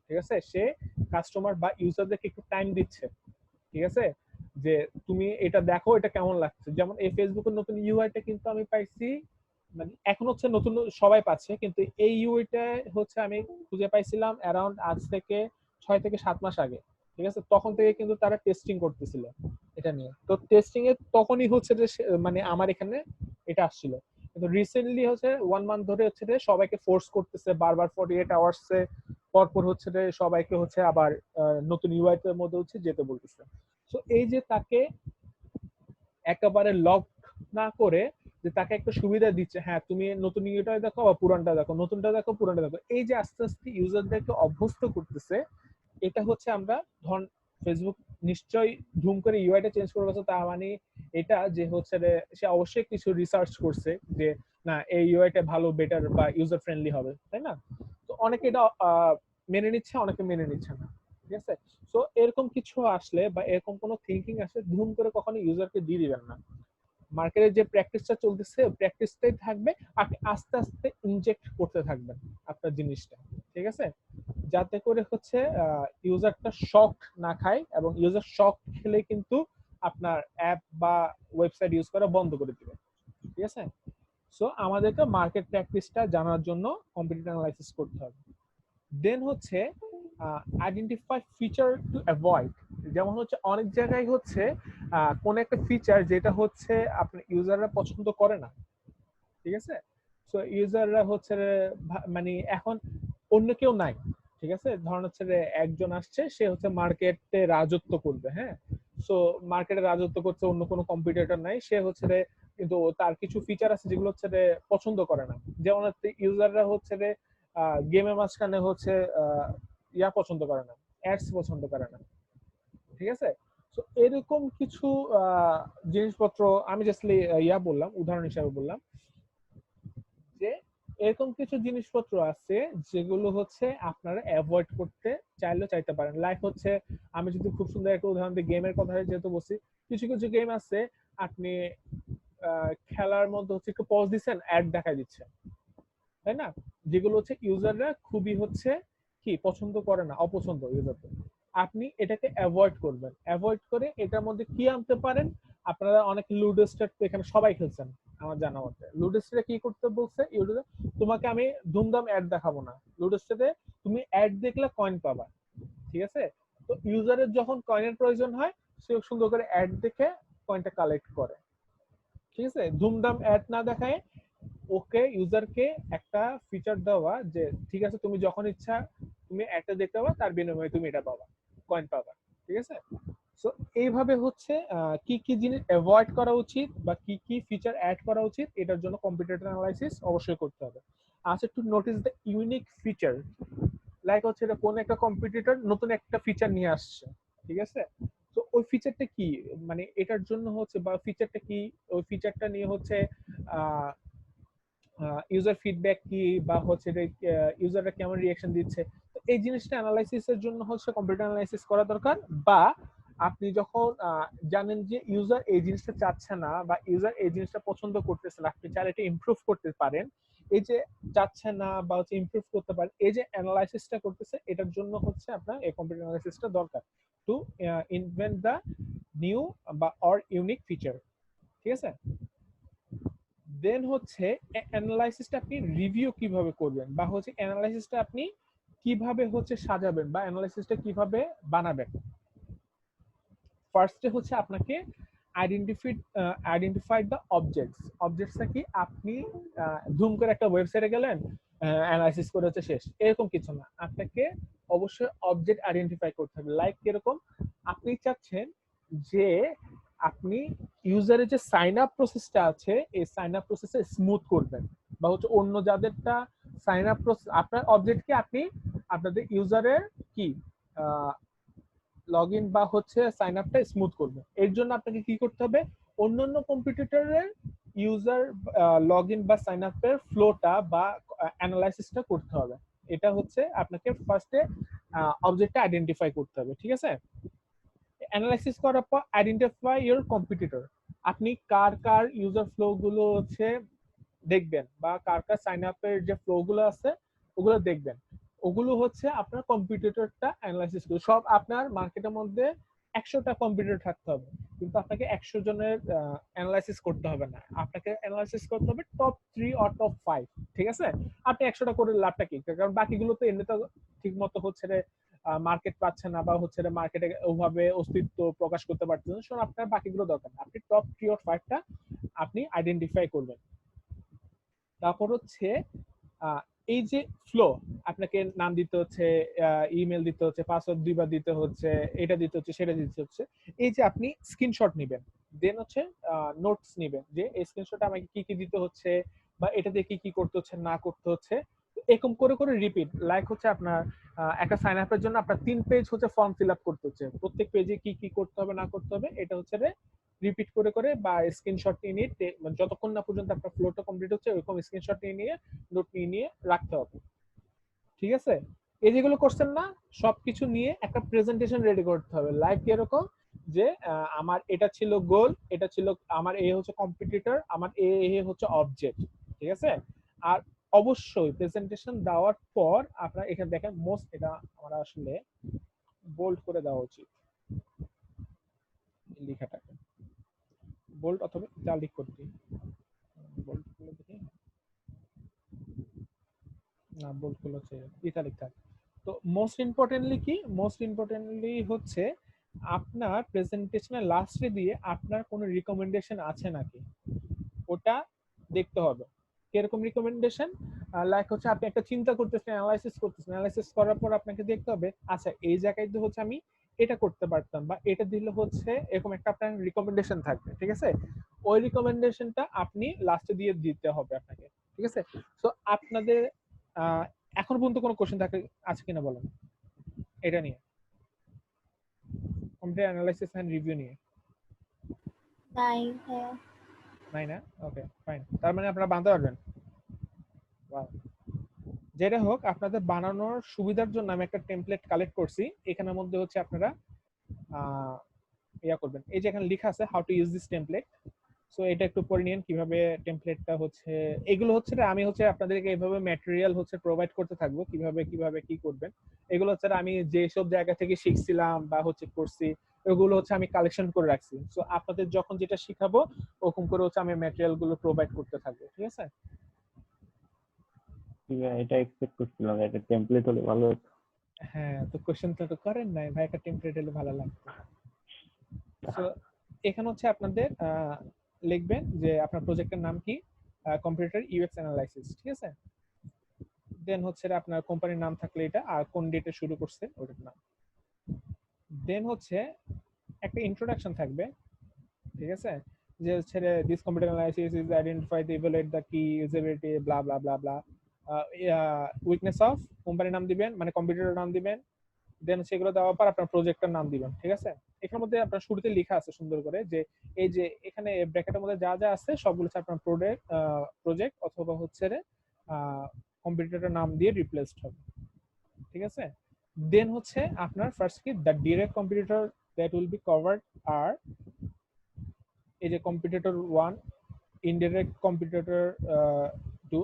ঠিক আছে। সে কাস্টমার বা ইউজারদেরকে একটু টাইম দিচ্ছে, ঠিক আছে, যে তুমি এটা দেখো এটা কেমন লাগছে। যেমন এই ফেসবুকের নতুন ইউআইটা কিন্তু আমি পাইছি, মানে এখন হচ্ছে নতুন সবাই পাচ্ছে, কিন্তু এই ইউআইটা হচ্ছে আমি খুঁজে পাইছিলাম অ্যারাউন্ড আজ থেকে 6 থেকে 7 মাস আগে, ঠিক আছে। তখন থেকে কিন্তু তারা টেস্টিং করতেছিল এটা নিয়ে, তো টেস্টিং এ তখনই হচ্ছে যে মানে আমার এখানে এটা আসছিল, কিন্তু রিসেন্টলি হচ্ছে 1 মান্থ ধরে হচ্ছে যে সবাইকে ফোর্স করতেছে বারবার 48 আওয়ার্স পরপর হচ্ছে যে সবাইকে হচ্ছে আবার নতুন ইউআই এর মধ্যে হচ্ছে যেতে বলতেছে। সো এই যে তাকে একেবারে লক না করে যে তাকে একটা সুবিধা দিচ্ছে, হ্যাঁ তুমি নতুন ইউটা দেখো বা পুরানটা দেখো, নতুনটা দেখো পুরানটা দেখো, এই যে আস্তে আস্তে ইউজারদেরকে অভ্যস্ত করতেছে, এটা হচ্ছে আমরা ধন ফেসবুক নিশ্চয়ই ধুম করে ইউআইটা চেঞ্জ করে বলছে, তার মানে এটা যে হচ্ছে সে অবশ্যই কিছু রিসার্চ করছে যে না এই ইউআইটা ভালো, বেটার বা ইউজার ফ্রেন্ডলি হবে, তাই না? তো অনেকে এটা মেনে নিচ্ছে, অনেকে মেনে নিচ্ছে না, ঠিক আছে। সো এরকম কিছু আসলে বা এরকম কোনো থিঙ্কিং আসলে ধুম করে কখনো ইউজারকে দিয়ে দিবেন না। মার্কেটে যে প্র্যাকটিসটা চলতেছে প্র্যাকটিসটাই থাকবে, আপনি আস্তে আস্তে ইনজেক্ট করতে থাকবেন আপনার জিনিসটা, ঠিক আছে, যাতে করে হচ্ছে ইউজারটা শক না খায়, এবং ইউজার শক খেলে কিন্তু আপনার অ্যাপ বা ওয়েবসাইট ইউজ করা বন্ধ করে দিবে, ঠিক আছে। সো আমাদেরকে মার্কেট প্র্যাকটিসটা জানার জন্য কম্পিটিটিভ অ্যানালাইসিস করতে হবে। দেন হচ্ছে আইডেন্টিফাই ফিচার টু অ্যাভয়েড, যেমন হচ্ছে অনেক জায়গায় হচ্ছে কোন একটা ফিচার যেটা হচ্ছে আপনার ইউজাররা পছন্দ করে না, ঠিক আছে। সো ইউজাররা হচ্ছে মানে এখন অন্য কেউ নাই, ঠিক আছে, ধরুন হচ্ছে একজন আসছে, সে হচ্ছে মার্কেটে রাজত্ব করবে, হ্যাঁ। সো মার্কেটে রাজত্ব করছে, অন্য কোনো কম্পিটিটর নাই, সে হচ্ছে কিন্তু তার কিছু ফিচার আছে যেগুলো হচ্ছে পছন্দ করে না, যেমন হচ্ছে ইউজাররা হচ্ছে গেমের মাঝখানে হচ্ছে ইয়া পছন্দ করে না, অ্যাডস পছন্দ করে না, ঠিক আছে। তো এরকম কিছু জিনিসপত্র আমি জাস্ট ইয়া বললাম, উদাহরণ হিসাবে বললাম যে এরকম কিছু জিনিসপত্র আছে যেগুলো হচ্ছে আপনারা অ্যাভয়েড করতে চাইলেও চাইতে পারেন। লাইক হচ্ছে আমি যদি খুব সুন্দর একটা উদাহরণ দিই, গেমের কথা যেহেতু বলছি, কিছু কিছু গেম আছে আপনি খেলার মধ্যে হচ্ছে একটু পজ দিচ্ছেন, অ্যাড দেখা দিচ্ছে, তাই না, যেগুলো হচ্ছে ইউজাররা খুবই হচ্ছে কি পছন্দ করে না, অপছন্দ ইউজারদের। আপনি এটাকে অ্যাভয়েড করবেন, অ্যাভয়েড করে এটার মধ্যে কি আনতে পারেন, আপনারা অনেক লুডো স্টেট তো এখানে সবাই খেলছেন আমার জানা মতে। লুডো স্টেটে কি করতে বলছে ইউটিউবে, তোমাকে আমি ধুমধাম অ্যাড দেখাবো না, লুডো স্টেটে তুমি অ্যাড দেখলে কয়েন পাবা, ঠিক আছে? তো ইউজারের যখন কয়েনের প্রয়োজন হয় সে সুন্দর করে অ্যাড দেখে কয়েনটা কালেক্ট করে, ঠিক আছে? ধুমধাম অ্যাড না দেখায় ওকে ইউজারকে একটা ফিচার দেওয়া যে ঠিক আছে তুমি যখন ইচ্ছা তুমি অ্যাডটা দেখতে পাবা, তার বিনিময়ে তুমি এটা পাবা, কয়েন পাবা, ঠিক আছে? সো এইভাবে হচ্ছে কি কি জিনিস অ্যাভয়েড করা উচিত বা কি কি ফিচার অ্যাড করা উচিত এটার জন্য কম্পিউটার অ্যানালাইসিস অবশ্যই করতে হবে। আচ্ছা, two notice the unique feature, like হচ্ছে এটা কোন একটা কম্পিটিটর নতুন একটা ফিচার নিয়ে আসছে, ঠিক আছে? তো ওই ফিচারটা কি, মানে এটার জন্য হচ্ছে বা ফিচারটা কি, ওই ফিচারটা নিয়ে হচ্ছে ইউজার ফিডব্যাক কি বা হচ্ছে ইউজাররা কেমন রিঅ্যাকশন দিচ্ছে, তো এই জিনিসটা অ্যানালাইসিসের জন্য হচ্ছে কম্পিউটার অ্যানালাইসিস করা দরকার। বা আপনি যখন জানেন যে ইউজার এই জিনিসটা চাচ্ছে না বা ইউজার এই জিনিসটা পছন্দ করতেছে না, আপনি চাইলে এটা ইমপ্রুভ করতে পারেন। এই যে চাচ্ছে না বা হচ্ছে ইমপ্রুভ করতে পারেন, এই যে অ্যানালাইসিসটা করতেছে, এটার জন্য হচ্ছে আপনার এই কম্পিউটার অ্যানালাইসিসটা দরকার টু ইনভেন্ট দ্য নিউ বা অর ইউনিক ফিচার, ঠিক আছে? দেন হচ্ছে অ্যানালাইসিসটা আপনি রিভিউ কিভাবে করবেন বা হচ্ছে অ্যানালাইসিসটা আপনি কিভাবে হচ্ছে সাজাবেন বা অ্যানালাইসিসটা কিভাবে বানাবেন। ফার্স্টে হচ্ছে আপনাকে আইডেন্টিফাই দ্য অবজেক্টসটা কি, আপনি ধুম করে একটা ওয়েবসাইটে গেলেন অ্যানালাইসিস করে হচ্ছে শেষ, এরকম কিছু না, আপনাকে অবশ্যই অবজেক্ট আইডেন্টিফাই করতে হবে। লাইক কিরকম, আপনি চাচ্ছেন যে আপনি ইউজারের যে সাইন আপ প্রসেসটা আছে এই সাইন আপ প্রসেসে স্মুথ করবেন বা হচ্ছে অন্য যাদেরটা সাইন আপ প্রসেস, আপনার অবজেক্টকে আপনি আপনাদের ইউজারের কি লগ ইন বা হচ্ছে সাইন আপটা স্মুথ করবে। এর জন্য আপনাকে কি করতে হবে, অন্যান্য কম্পিটিটরের ইউজার লগ ইন বা সাইন আপের ফ্লোটা বা অ্যানালাইসিসটা করতে হবে। এটা হচ্ছে আপনাকে ফার্স্টে অবজেক্টটা আইডেন্টিফাই করতে হবে, ঠিক আছে? অ্যানালাইসিস করার পর আইডেন্টিফাই ইওর কম্পিটিটর, আপনি কার কার ইউজার ফ্লো গুলো হচ্ছে দেখবেন বা কার কার সাইন আপের যে ফ্লো গুলো আছে ওগুলো দেখবেন। ওগুলো হচ্ছে আপনার কম্পিটিটরটা অ্যানালাইসিস করবে। সব আপনার মার্কেটের মধ্যে 100টা কম্পিটিটর থাকতে হবে, কিন্তু আপনাকে 100 জনের অ্যানালাইসিস করতে হবে না, আপনাকে অ্যানালাইসিস করতে হবে টপ 3 অর টপ 5, ঠিক আছে? আপনি 100টা করে লাভটা কি, কারণ বাকিগুলো তো এমনি তো ঠিক মতো হচ্ছে মার্কেট পাচ্ছে না বা হচ্ছে মার্কেটে ওভাবে অস্তিত্ব প্রকাশ করতে পারছে না, সুতরাং আপনার বাকিগুলো দরকার না, আপনি টপ 3 অর 5টা আপনি আইডেন্টিফাই করবেন। তারপর হচ্ছে এই যে ফ্লো, আপনাকে নাম দিতে হচ্ছে, ইমেল দিতে হচ্ছে, পাসওয়ার্ড 2বার দিতে হচ্ছে, এটা দিতে হচ্ছে, সেটা দিতে হচ্ছে, এই যে আপনি স্ক্রিনশট নেবেন, দেন হচ্ছে নোটস নেবেন যে এই স্ক্রিনশটে আমাকে কি কি দিতে হচ্ছে বা এটা দিয়ে কি কি করতে হচ্ছে না করতে হচ্ছে, এরকম করে করে রিপিট। লাইক হচ্ছে আপনার একটা সাইন আপের জন্য আপনার 3 পেজ হচ্ছে ফর্ম ফিল আপ করতে হচ্ছে, প্রত্যেক পেজে কি কি করতে হবে না করতে হবে এটা হচ্ছে রিপিট করে করে বা স্ক্রিনশট নিয়ে নিয়ে যতক্ষণ না পর্যন্ত আপনার ফ্লোটা কমপ্লিট হচ্ছে ওইরকম স্ক্রিনশট নিয়ে নিয়ে নোট নিয়ে নিয়ে রাখতে হবে, ঠিক আছে? এই যেগুলো করছেন না সবকিছু নিয়ে একটা প্রেজেন্টেশন রেডি করতে হবে। লাইক এরকম যে আমার এটা ছিল গোল, এটা ছিল আমার এ হচ্ছে কম্পিটিটর, আমার এ হচ্ছে অবজেক্ট, ঠিক আছে? আর অবশ্যই প্রেজেন্টেশন দেওয়ার পর আপনারা এখানে দেখেন মোস্ট, এটা আমার আসলে বোল্ড করে দেওয়া উচিত লেখাটাকে, বোল্ড অথবা ইটালিক করতে, বোল্ড করে দেখি না, বোল্ড গুলো হচ্ছে ইটালিক থাক। তো মোস্ট ইম্পর্টেন্টলি কি, মোস্ট ইম্পর্টেন্টলি হচ্ছে আপনার প্রেজেন্টেশনের লাস্টে দিয়ে আপনার কোনো রিকমেন্ডেশন আছে নাকি ওটা দেখতে হবে। কিরকম রিকমেন্ডেশন, লাইক হচ্ছে আপনি একটা চিন্তা করতেছেন, অ্যানালাইসিস করতেছেন, অ্যানালাইসিস করার পর আপনাকে দেখতে হবে আচ্ছা এই জায়গায় তো হচ্ছে আমি এটা করতে পারতাম বা এটা দিলে হচ্ছে এরকম একটা আপনার রিকমেন্ডেশন থাকবে, ঠিক আছে? ওই রিকমেন্ডেশনটা আপনি লাস্টে দিয়ে দিতে হবে আপনাকে, ঠিক আছে? তো আপনাদের এখন পর্যন্ত কোনো কোশ্চেন থাকে আছে কিনা বলেন এটা নিয়ে, কম্পিউটার অ্যানালাইসিস এন্ড রিভিউ নিয়ে? নাই নাই না? ওকে ফাইন, তার মানে আপনারা বানাতে পারবেন। ওয়াও, যেটা হোক আপনাদের বানানোর সুবিধার জন্য আমি একটা টেমপ্লেট কালেক্ট করছি, এখানের মধ্যে হচ্ছে আপনারা ইয়া করবেন, এই যে এখানে লেখা আছে how to use this template. So এটা একটু পড়ে নিন কিভাবে টেমপ্লেটটা হচ্ছে, এগুলো হচ্ছে আমি হচ্ছে আপনাদেরকে এইভাবে ম্যাটেরিয়াল হচ্ছে প্রোভাইড করতে থাকবো কিভাবে কিভাবে কি করবেন। এগুলো হচ্ছে আমি যে সব জায়গা থেকে শিখছিলাম বা হচ্ছে করছি ওগুলো হচ্ছে আমি কালেকশন করে রাখছি। সো আপনাদের যখন যেটা শিখাবো ওরকম করে হচ্ছে আমি ম্যাটেরিয়াল গুলো প্রোভাইড করতে থাকবো, ঠিক আছে? ঠিক আছে, এটা এক্সপেক্ট করছিলাম, এটা টেমপ্লেট হলে ভালো হতো। হ্যাঁ, তো কোশ্চেন তো করেন নাই ভাই, একটা টেমপ্লেট হলে ভালো লাগতো। সো এখানে হচ্ছে আপনাদের লিখবেন যে আপনার প্রজেক্টের নাম কি, কম্পিউটার ইউএক্স অ্যানালাইসিস, ঠিক আছে? দেন হচ্ছে আপনার কোম্পানির নাম থাকলে এটা, আর কোন ডেটে শুরু করছেন ওটার নাম। দেন হচ্ছে একটা ইন্ট্রোডাকশন থাকবে, ঠিক আছে? যে হচ্ছে this computer analysis is identify the evaluate the কি usability blah blah blah blah, weakness of, কোম্পানির নাম দিবেন মানে কম্পিউটারের নাম দিবেন। দেন সেগুলো দেওয়ার পর আপনার প্রজেক্টের নাম দিবেন, ঠিক আছে? এখানের মধ্যে আপনার শুরুতে লেখা আছে সুন্দর করে যে এই যে এখানে ব্র্যাকেটের মধ্যে যা যা আছে সবগুলো হচ্ছে আপনার প্রজেক্ট অথবা হচ্ছে কম্পিউটারের নাম দিয়ে রিপ্লেসড হবে, ঠিক আছে? দেন হচ্ছে আপনার ফার্স্ট কি the direct computer that will be covered আর এই যে computer 1, indirect computer 2।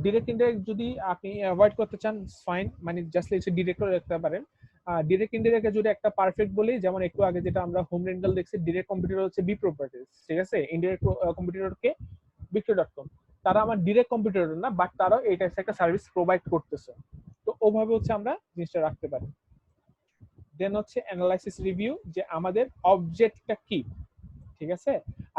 Direct indirect যদি আপনি অ্যাভয়েড করতে চান ফাইন, মানে জাস্ট লিখে ডিরেক্ট করে রাখতে পারেন। ডিরেক্ট ইনডিরেক্টে যদি একটা পারফেক্ট বলি, যেমন একটু আগে যেটা আমরা হোম রেন্টাল দেখছি, ডিরেক্ট কম্পিউটার হচ্ছে বি প্রপার্টিজ, ঠিক আছে? ইনডিরেক্ট কম্পিউটারকে বিক্রয়.com, তারা আমার ডিরেক্ট কম্পিউটার না, বাট তারা এটা একটা সার্ভিস প্রোভাইড করতেছে, তো ওভাবে হচ্ছে আমরা জিনিসটা রাখতে পারি। দেন হচ্ছে অ্যানালাইসিস রিভিউ, যে আমাদের অবজেক্টটা কি, ঠিক আছে?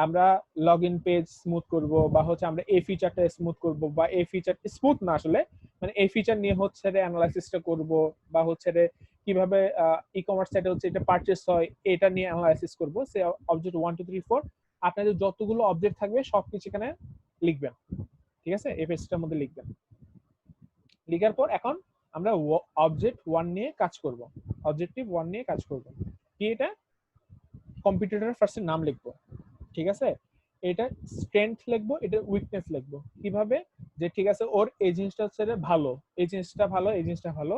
আমরা লগ ইন পেজ স্মুথ করব, বা হচ্ছে আমরা এই ফিচারটা স্মুথ করব, বা এই ফিচার স্মুথ না আসলে মানে এই ফিচার নিয়ে হচ্ছে অ্যানালাইসিসটা করব, বা হচ্ছে কিভাবে ই কমার্স সাইটে হচ্ছে এটা পারচেজ হয় এটা নিয়ে অ্যানালাইসিস করব। সে অবজেক্ট 1 2 3 4 আপনাদের যতগুলো অবজেক্ট থাকবে সবকিছু এখানে লিখবেন, ঠিক আছে? এই পেজটার মধ্যে লিখবেন। লিখার পর এখন আমরা অবজেক্ট 1 নিয়ে কাজ করব, অবজেক্টিভ 1 নিয়ে কাজ করব। কি এটা? কম্পিউটারের ফার্স্টে নাম লিখবো, ঠিক আছে? এটা স্ট্রেংথ লিখবো, এটা উইকনেস লিখবো। কিভাবে? যে ঠিক আছে ওর এই জিনিসটা হচ্ছে ভালো, এই জিনিসটা ভালো, এই জিনিসটা ভালো।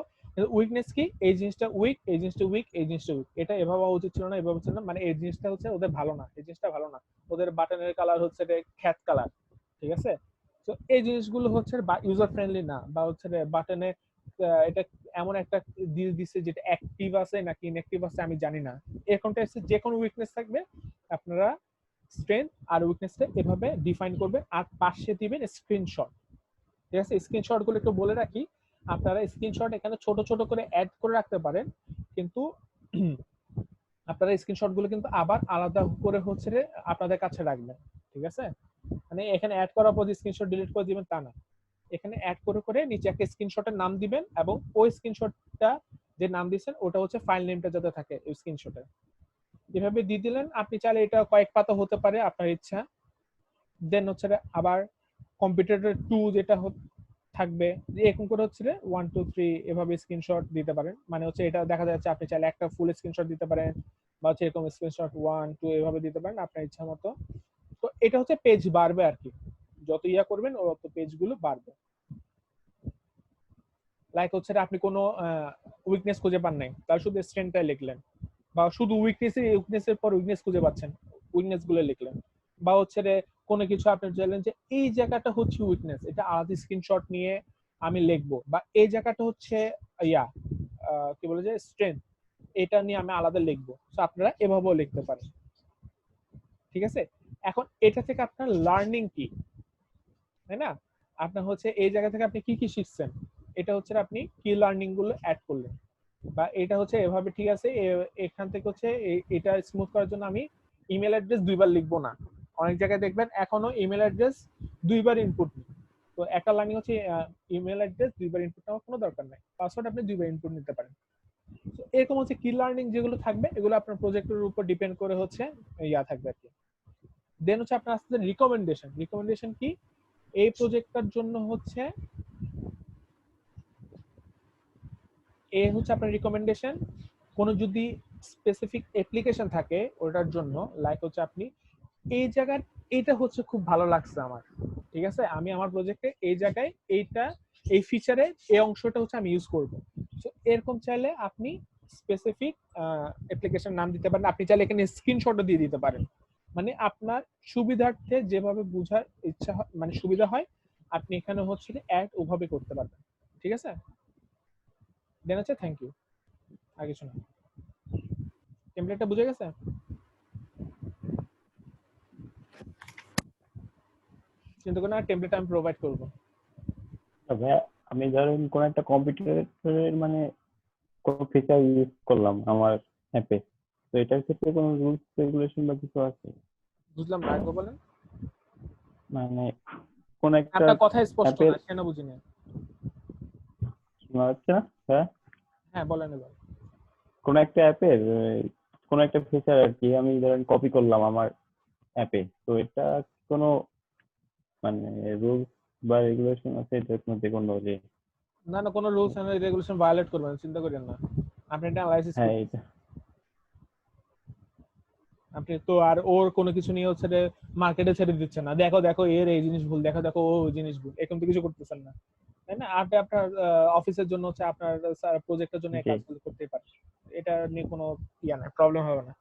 উইকনেস কি? এই জিনিসটা উইক, এই জিনিসটা উইক, এই জিনিসটা উইক। এটা এভাবে উচিত ছিল না, এভাবে ছিল না, মানে এই জিনিসটা হচ্ছে ওদের ভালো না, এই জিনিসটা ভালো না। ওদের বাটনের কালার হচ্ছে খ্যাত কালার, ঠিক আছে? তো এই জিনিসগুলো হচ্ছে ইউজার ফ্রেন্ডলি না, বা হচ্ছে বাটনে এটা এমন একটা দিয়ে দিচ্ছে যেটা অ্যাক্টিভ আছে নাকি ইনঅ্যাক্টিভ আছে আমি জানি না। এরকমটা হচ্ছে যে কোনো উইকনেস থাকবে আপনারা স্ট্রেংথ আর উইকনেসটা এভাবে ডিফাইন করবেন, আর পাশে দিবেন স্ক্রিনশট, ঠিক আছে? স্ক্রিনশট গুলো একটু বলে রাখি, আপনারা স্ক্রিনশট এখানে ছোট ছোট করে অ্যাড করে রাখতে পারেন, কিন্তু আপনারা স্ক্রিনশট গুলো কিন্তু আবার আলাদা করে হচ্ছে আপনাদের কাছে রাখবেন, ঠিক আছে? মানে এখানে অ্যাড করার পর স্ক্রিনশট ডিলিট করে দিবেন তা না, এখানে অ্যাড করে করে নিচে একটা স্ক্রিনশটের নাম দিবেন, এবং ওই স্ক্রিনশটটা যে নাম দিয়েছেন ওটা হচ্ছে ফাইল নেমটা যাতে থাকে ওই স্ক্রিনশটে, এভাবে দিয়ে দিলেন। আপনি চাইলে এটা কয়েক পাতা হতে পারে আপনার ইচ্ছা। দেন হচ্ছে আবার কম্পিউটারের 2 যেটা থাকবে, যে এরকম করে হচ্ছে 1 2 3 এভাবে স্ক্রিনশট দিতে পারেন, মানে হচ্ছে এটা দেখা যাচ্ছে আপনি চাইলে একটা ফুল স্ক্রিনশট দিতে পারেন, বা হচ্ছে এরকম স্ক্রিনশট 1 2 এভাবে দিতে পারেন আপনার ইচ্ছা মতো। তো এটা হচ্ছে পেজ বাড়বে আর কি, যত ইয়া করবেন তত পেজগুলো বাড়বে। লাইক হচ্ছে আপনি কোনো উইকনেস খুঁজে পান নাই, তার শুধু স্ট্রেংথটা লিখলেন, বা শুধু উইকনেসের পর উইকনেস খুঁজে পাচ্ছেন, উইকনেস গুলো লিখলেন, বা হচ্ছে কোনো কিছু আপনি চাইলেন যে এই জায়গাটা হচ্ছে উইকনেস, এটা আলাদা স্ক্রিনশট নিয়ে আমি লিখবো, বা এই জায়গাটা হচ্ছে ইয়া কি বলে যে স্ট্রেংথ, এটা নিয়ে আমি আলাদা লিখবো। তো আপনারা এভাবেও লিখতে পারেন, ঠিক আছে? এখন এটা থেকে আপনার লার্নিং কি, তাই না? আপনার হচ্ছে এই জায়গা থেকে আপনি কি কি শিখছেন, এটা হচ্ছে আপনি কি লার্নিং গুলো অ্যাড করলেন, বা এটা হচ্ছে এভাবে, ঠিক আছে? এখান থেকে হচ্ছে এটা স্মুথ করার জন্য আমি ইমেল অ্যাড্রেস 2 বার লিখবো না। অনেক জায়গায় দেখবেন এখনো ইমেল অ্যাড্রেস 2 বার ইনপুট, তো একটা লার্নিং হচ্ছে ইমেল অ্যাড্রেস 2 বার ইনপুট নেওয়ার কোনো দরকার নাই, পাসওয়ার্ড আপনি 2 বার ইনপুট নিতে পারেন। তো এরকম হচ্ছে কি লার্নিং যেগুলো থাকবে এগুলো আপনার প্রজেক্টের উপর ডিপেন্ড করে হচ্ছে ইয়া থাকবে আর কি। দেন হচ্ছে আপনার আসতে রিকমেন্ডেশন কি? এই প্রজেক্টটার জন্য হচ্ছে আপনার রিকমেন্ডেশন, কোন যদি স্পেসিফিক অ্যাপ্লিকেশন থাকে ওটার জন্য, লাইক হচ্ছে আপনি এই জায়গার এটা হচ্ছে খুব ভালো লাগছে আমার, ঠিক আছে? আমি আমার প্রজেক্টে এই জায়গায় এই ফিচারে এই অংশটা হচ্ছে আমি ইউজ করব। সো এরকম চাইলে আপনি স্পেসিফিক অ্যাপ্লিকেশন নাম দিতে পারেন, আপনি চাইলে এখানে স্ক্রিনশটও দিয়ে দিতে পারেন, মানে আপনার সুবিধার্থে যেভাবে বোঝার ইচ্ছা মানে সুবিধা হয় আপনি এখানে হচ্ছে অ্যাড ওভাবে করতে পারবেন, ঠিক আছে? দেন হচ্ছে থ্যাংক ইউ, আর কিছু না। টেমপ্লেটটা বুঝে গেছে? কিন্তু কোনো টেমপ্লেট আমি প্রোভাইড করব। তবে আমি ধরেন কোন একটা কম্পিউটারের মানে কোন ফিচার ইউজ করলাম আমার অ্যাপে, তো এটার ক্ষেত্রে কোনো রুলস রেগুলেশন বা কিছু আছে? বুঝলাম না, আগে বলেন। মানে কোন একটা আপনার কথা স্পষ্ট অ্যাপের না, কেন বুঝিনি। শোনা যাচ্ছে না? হ্যাঁ, হ্যাঁ বলেন এবার। কোন একটা অ্যাপের কোন একটা ফিচার আর কি আমি ধরেন কপি করলাম আমার অ্যাপে, তো এটা কোনো মানে রুলস বা রেগুলেশন আছে এটার মধ্যে কোনো যে? না না, কোনো রুলস এন্ড রেগুলেশন ভায়োলেট করবেন, চিন্তা করেন না। আপনি এটা অ্যানালাইসিস হ্যাঁ করতে, এটা আপনি তো আর ওর কোনো কিছু নিয়ে হচ্ছে মার্কেটে ছেড়ে দিচ্ছেন না, দেখো দেখো এর এই জিনিস ভুল, দেখো দেখো ও ওই জিনিস ভুল, এরকম তো কিছু করতেছেন না, তাই না? আপনি আপনার অফিসের জন্য হচ্ছে আপনার প্রজেক্টের জন্য এই জি। কাজগুলো করতেই পারেন, এটা নিয়ে কোনো ইয়া না, প্রবলেম হবে না।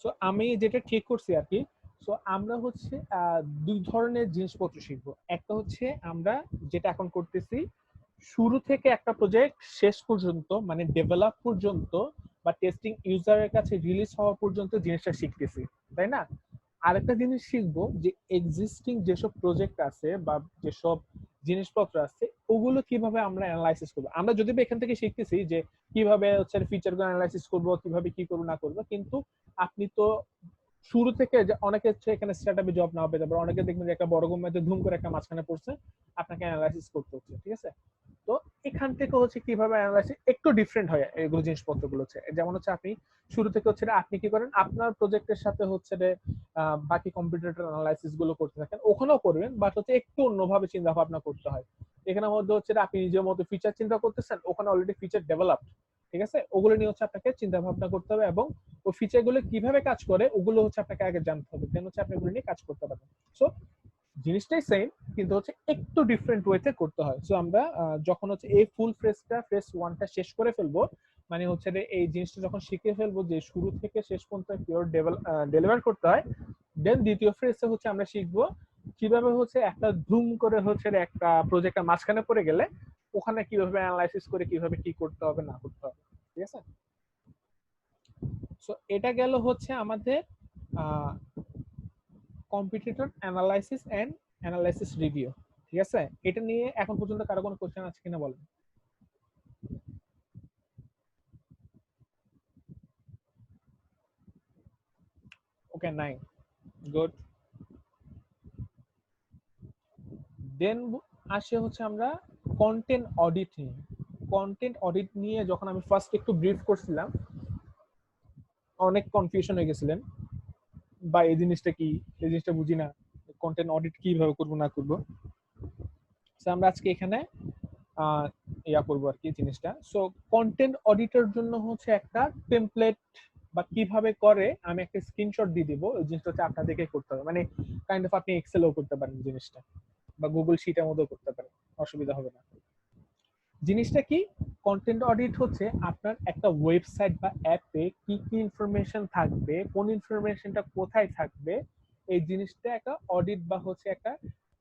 সো আমি যেটা ঠিক করছি আর কি, সো আমরা হচ্ছে দুই ধরনের জিনিসপত্র শিখবো। একটা হচ্ছে আমরা যেটা এখন করতেছি, শুরু থেকে একটা প্রজেক্ট শেষ পর্যন্ত মানে ডেভেলপ পর্যন্ত বা টেস্টিং ইউজারের কাছে রিলিজ হওয়া পর্যন্ত জিনিসটা শিখতেছি, তাই না? আরেকটা জিনিস শিখবো যে এক্সিস্টিং যেসব প্রজেক্ট আছে বা যেসব জিনিসপত্র আছে ওগুলো কিভাবে আমরা অ্যানালাইসিস করবো। আমরা যদি এখান থেকে শিখতেছি যে কিভাবে হচ্ছে ফিচার গুলো অ্যানালাইসিস করবো, কিভাবে কি করবো না করবো, কিন্তু আপনি তো শুরু থেকে অনেকে হচ্ছে এখানে স্টার্টআপে জব নাও পেতে পারে, অনেকে দেখবেন যে একটা বড় কোম্পানিতে ধুম করে একটা মাঝখানে পড়ছে, আপনাকে অ্যানালাইসিস করতে হচ্ছে, ঠিক আছে? তো এখান থেকে হচ্ছে কিভাবে অ্যানালাইসিস একটু ডিফারেন্ট হয় এগুলো জিনিসপত্রগুলো হচ্ছে, যেমন হচ্ছে আপনি শুরু থেকে হচ্ছে আপনি কি করেন আপনার প্রজেক্টের সাথে হচ্ছে বাকি কম্পিউটার অ্যানালাইসিস গুলো করতে থাকেন, ওখানেও করবেন, বাট হচ্ছে একটু অন্যভাবে চিন্তা ভাবনা করতে হয়। এখানের মধ্যে হচ্ছে আপনি নিজের মতো ফিচার চিন্তা করতেছেন, ওখানে অলরেডি ফিচার ডেভেলপ, ঠিক আছে? ওগুলো নিয়ে হচ্ছে আপনাকে চিন্তা ভাবনা করতে হবে এবং ওই ফিচার গুলো কিভাবে কাজ করে ওগুলো হচ্ছে আপনাকে আগে জানতে হবে, দেন হচ্ছে আপনি ওগুলো নিয়ে কাজ করতে পারবেন। সো জিনিসটাই সেম, কিন্তু হচ্ছে একটু ডিফারেন্ট ওয়েতে করতে হয়। সো আমরা যখন হচ্ছে এই ফুল ফেজ 1টা শেষ করে ফেলবো, মানে হচ্ছে এই জিনিসটা যখন শিখে ফেলবো যে শুরু থেকে শেষ পর্যন্ত পিওর ডেলিভার করতে হয়, দেন দ্বিতীয় ফেজে হচ্ছে আমরা শিখবো কিভাবে হচ্ছে একটা ধুম করে হচ্ছে একটা প্রজেক্টের মাঝখানে পড়ে গেলে ওখানে কিভাবে অ্যানালাইসিস করে কিভাবে কি করতে হবে না করতে হবে, ঠিক আছে? সো এটা গেল হচ্ছে আমাদের competitor analysis and analysis review, ঠিক আছে? এটা নিয়ে এখন পর্যন্ত কারো কোনো কোশ্চেন আছে কিনা বলেন। ওকে, নাই, গুড। দেন আসে হচ্ছে আমরা কন্টেন্ট অডিট নিয়ে। কন্টেন্ট অডিট নিয়ে যখন আমি ফার্স্ট একটু ব্রিফ করছিলাম, অনেক কনফিউশন হয়ে গেছিলেন বা এই জিনিসটা কি, এই জিনিসটা বুঝি না, কন্টেন্ট অডিট কিভাবে করবো না করবো। আমরা আজকে এখানে ইয়া করবো আর কি জিনিসটা। সো কন্টেন্ট অডিটের জন্য হচ্ছে একটা টেমপ্লেট বা কিভাবে করে আমি একটা স্ক্রিনশট দিয়ে দিব, ওই জিনিসটা হচ্ছে আপনাদেরকে করতে হবে, মানে কাইন্ড অফ আপনি এক্সেলও করতে পারেন জিনিসটা বা গুগল শিটের মধ্যেও করতে পারেন, অসুবিধা হবে না। জিনিসটা কি, কন্টেন্ট অডিট হচ্ছে আপনার একটা ওয়েবসাইট বা অ্যাপে কি কি ইনফরমেশন থাকবে, কোন ইনফরমেশনটা কোথায় থাকবে, এই জিনিসটা একটা অডিট বা হচ্ছে একটা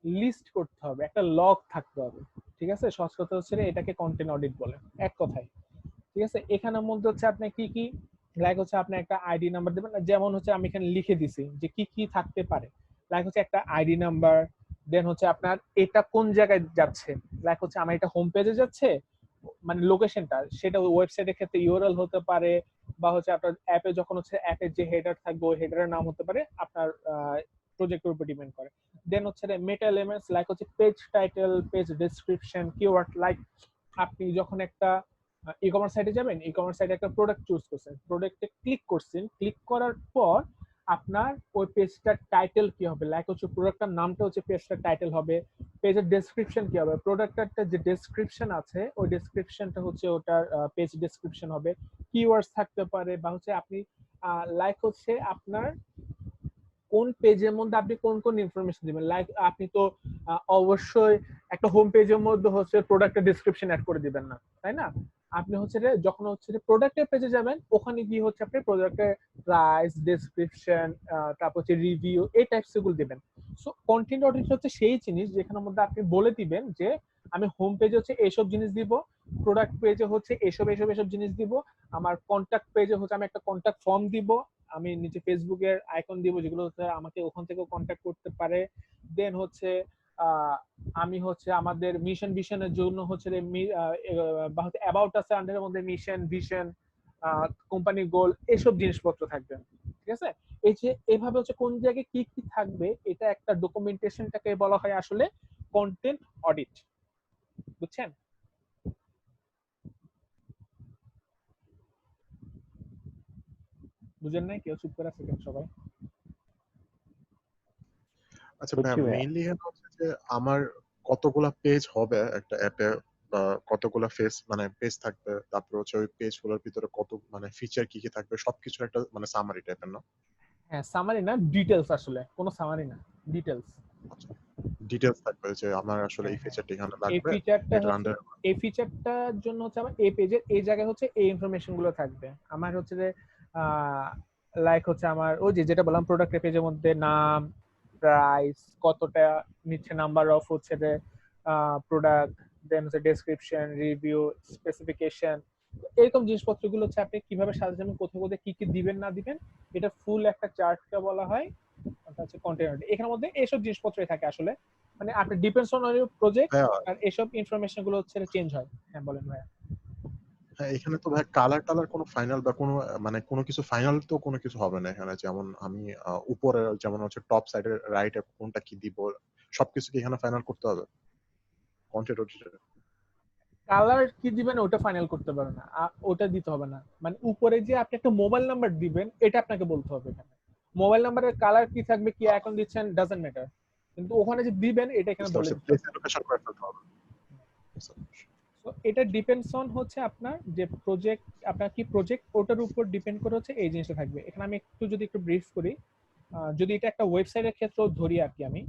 লিস্ট করতে হবে, একটা লগ থাকতে হবে, ঠিক আছে? সহজ কথা হচ্ছে এটাকে কন্টেন্ট অডিট বলে এক কথায়, ঠিক আছে? এখানের মধ্যে হচ্ছে আপনি কি কি লাইক হচ্ছে আপনি একটা আইডি নাম্বার দেবেন, যেমন হচ্ছে আমি এখানে লিখে দিছি যে কি কি থাকতে পারে, লাইক হচ্ছে একটা আইডি নাম্বার, দেন হচ্ছে আপনার এটা কোন জায়গায় যাচ্ছে, লাইক হচ্ছে আমার এটা হোম পেজে যাচ্ছে, মানে লোকেশনটা সেটা ওয়েবসাইটের ক্ষেত্রে ইউআরএল হতে পারে, বা হচ্ছে আপনার অ্যাপে যখন হচ্ছে অ্যাপের যে হেডার থাকবে ওই হেডারের নাম হতে পারে, আপনার প্রজেক্টের উপর ডিপেন্ড করে। দেন হচ্ছে মেটা এলিমেন্টস লাইক হচ্ছে page title, page description, keyword, like আপনি যখন একটা ই কমার্স সাইটে যাবেন, ই কমার্স সাইটে একটা প্রোডাক্ট চুজ করছেন, প্রোডাক্টে ক্লিক করছেন, ক্লিক করার পর আপনার ওই পেজটার টাইটেল কি হবে, লাইক হচ্ছে প্রোডাক্টটার নামটা হচ্ছে পেজটার টাইটেল হবে, পেজের ডেসক্রিপশন কি হবে, প্রোডাক্টটার যে ডেসক্রিপশন আছে ওই ডেসক্রিপশনটা হচ্ছে ওটার পেজ ডেসক্রিপশন হবে, কিওয়ার্ডস থাকতে পারে, বা হচ্ছে আপনি লাইক হচ্ছে আপনার কোন পেজের মধ্যে আপনি কোন কোন ইনফরমেশন দিবেন, লাইক আপনি তো অবশ্যই একটা হোম পেজের মধ্যে হচ্ছে প্রোডাক্টের ডেসক্রিপশন অ্যাড করে দিবেন না, তাই না? আপনি হচ্ছে যখন হচ্ছে প্রোডাক্টের পেজে যাবেন ওখানে গিয়ে হচ্ছে আপনি প্রোডাক্টের প্রাইস, ডেসক্রিপশন, তারপর হচ্ছে রিভিউ, এই টাইপস গুলো দিবেন। সো কন্টেন্ট অডিট হচ্ছে সেই জিনিস যেখানের মধ্যে আপনি বলে দিবেন যে আমি হোম পেজে হচ্ছে এইসব জিনিস দিব, প্রোডাক্ট পেজে হচ্ছে এসব এসব এসব জিনিস দিব, আমার কন্ট্যাক্ট পেজে হচ্ছে আমি একটা কন্ট্যাক্ট ফর্ম দিব, আমি নিচে ফেসবুকের আইকন দিব যেগুলো হচ্ছে আমাকে ওখান থেকে কন্ট্যাক্ট করতে পারে। দেন হচ্ছে আমি হচ্ছে আমাদের মিশন ভিশনের জন্য হচ্ছে বা হচ্ছে অ্যাবাউট আছে আন্ডারের মধ্যে মিশন ভিশন কোম্পানি গোল এসব জিনিসপত্র থাকবে। ঠিক আছে, এই যে এভাবে হচ্ছে কোন জায়গায় কি কি থাকবে এটা একটা ডকুমেন্টেশনটাকে বলা হয় আসলে কন্টেন্ট অডিট। বুঝছেন? বুঝেন নাই? কেউ চুপ করে আছে কেন সবাই? আচ্ছা বুঝছি ভাইয়া। মেইনলি হচ্ছে যে আমার কতগুলা পেজ হবে একটা অ্যাপে, বা কতগুলা পেজ থাকবে, তারপর হচ্ছে ওই পেজ গুলোর ভিতরে কত ফিচার কি কি থাকবে সবকিছু একটা সামারি টাইপের না? হ্যাঁ, সামারি না, ডিটেলস, আসলে কোনো সামারি না, ডিটেলস। আচ্ছা, ডিটেলস থাকবে যে আমার আসলে এই হ্যাঁ, ফিচারটা এখানে এই লাগবে, ফিচারটা এটার হচ্ছে, আন্ডার। এই ফিচারটার জন্য হচ্ছে আমার এই পেজের এই জায়গায় হচ্ছে এই ইনফরমেশন গুলো থাকবে। আমার হচ্ছে যে লাইক হচ্ছে আমার ওই যে যেটা বললাম প্রোডাক্ট পেজের মধ্যে নাম, প্রাইস, কতটা নিচ্ছে, নাম্বার অফ হচ্ছে যে প্রোডাক্ট, দেন হচ্ছে ডেসক্রিপশন, রিভিউ, স্পেসিফিকেশন, এরকম জিনিসপত্রগুলো হচ্ছে আপনি কিভাবে সাজাবেন, কোথায় কোথায় কি কি দিবেন না দিবেন, এটা ফুল একটা চার্টকে বলা হয় ওটা হচ্ছে কন্টেন্ট। এখানের মধ্যে এইসব জিনিসপত্রই থাকে আসলে, মানে আপনি ডিপেন্ডস অন ইউর প্রজেক্ট আর এইসব ইনফরমেশন গুলো হচ্ছে চেঞ্জ হয়। হ্যাঁ বলেন ভাইয়া। হ্যাঁ, এখানে তো ভাই কালার টালার কোনো ফাইনাল বা কোনো কোনো কিছু ফাইনাল তো কোনো কিছু হবে না এখানে, যেমন আমি উপরে যেমন হচ্ছে টপ সাইডের রাইটে কোনটা কি দিব সবকিছু কি এখানে ফাইনাল করতে হবে কন্টেন্ট অডিটরে? কালার কি দিবেন ওটা ফাইনাল করতে পারে না, ওটা দিতে হবে না। মানে উপরে যে আপনি একটা মোবাইল নাম্বার দিবেন এটা আপনাকে বলতে হবে। এখানে মোবাইল নাম্বারের কালার কি থাকবে, কি আইকন দিচ্ছেন, ডাজন্ট ম্যাটার, কিন্তু ওখানে যে দিবেন এটা এখানে বলে দিতে হবে। প্লেস লোকেশন করে ফেলতে হবে। তো এটা ডিপেন্ডস অন হচ্ছে আপনার যে প্রজেক্ট, আপনার কি প্রজেক্ট ওটার উপর ডিপেন্ড করে হচ্ছে এই জিনিসটা থাকবে। এখানে আমি যদি একটু ব্রিফ করি, যদি এটা একটা ওয়েবসাইটের ক্ষেত্রে ধরি আর কি, আমি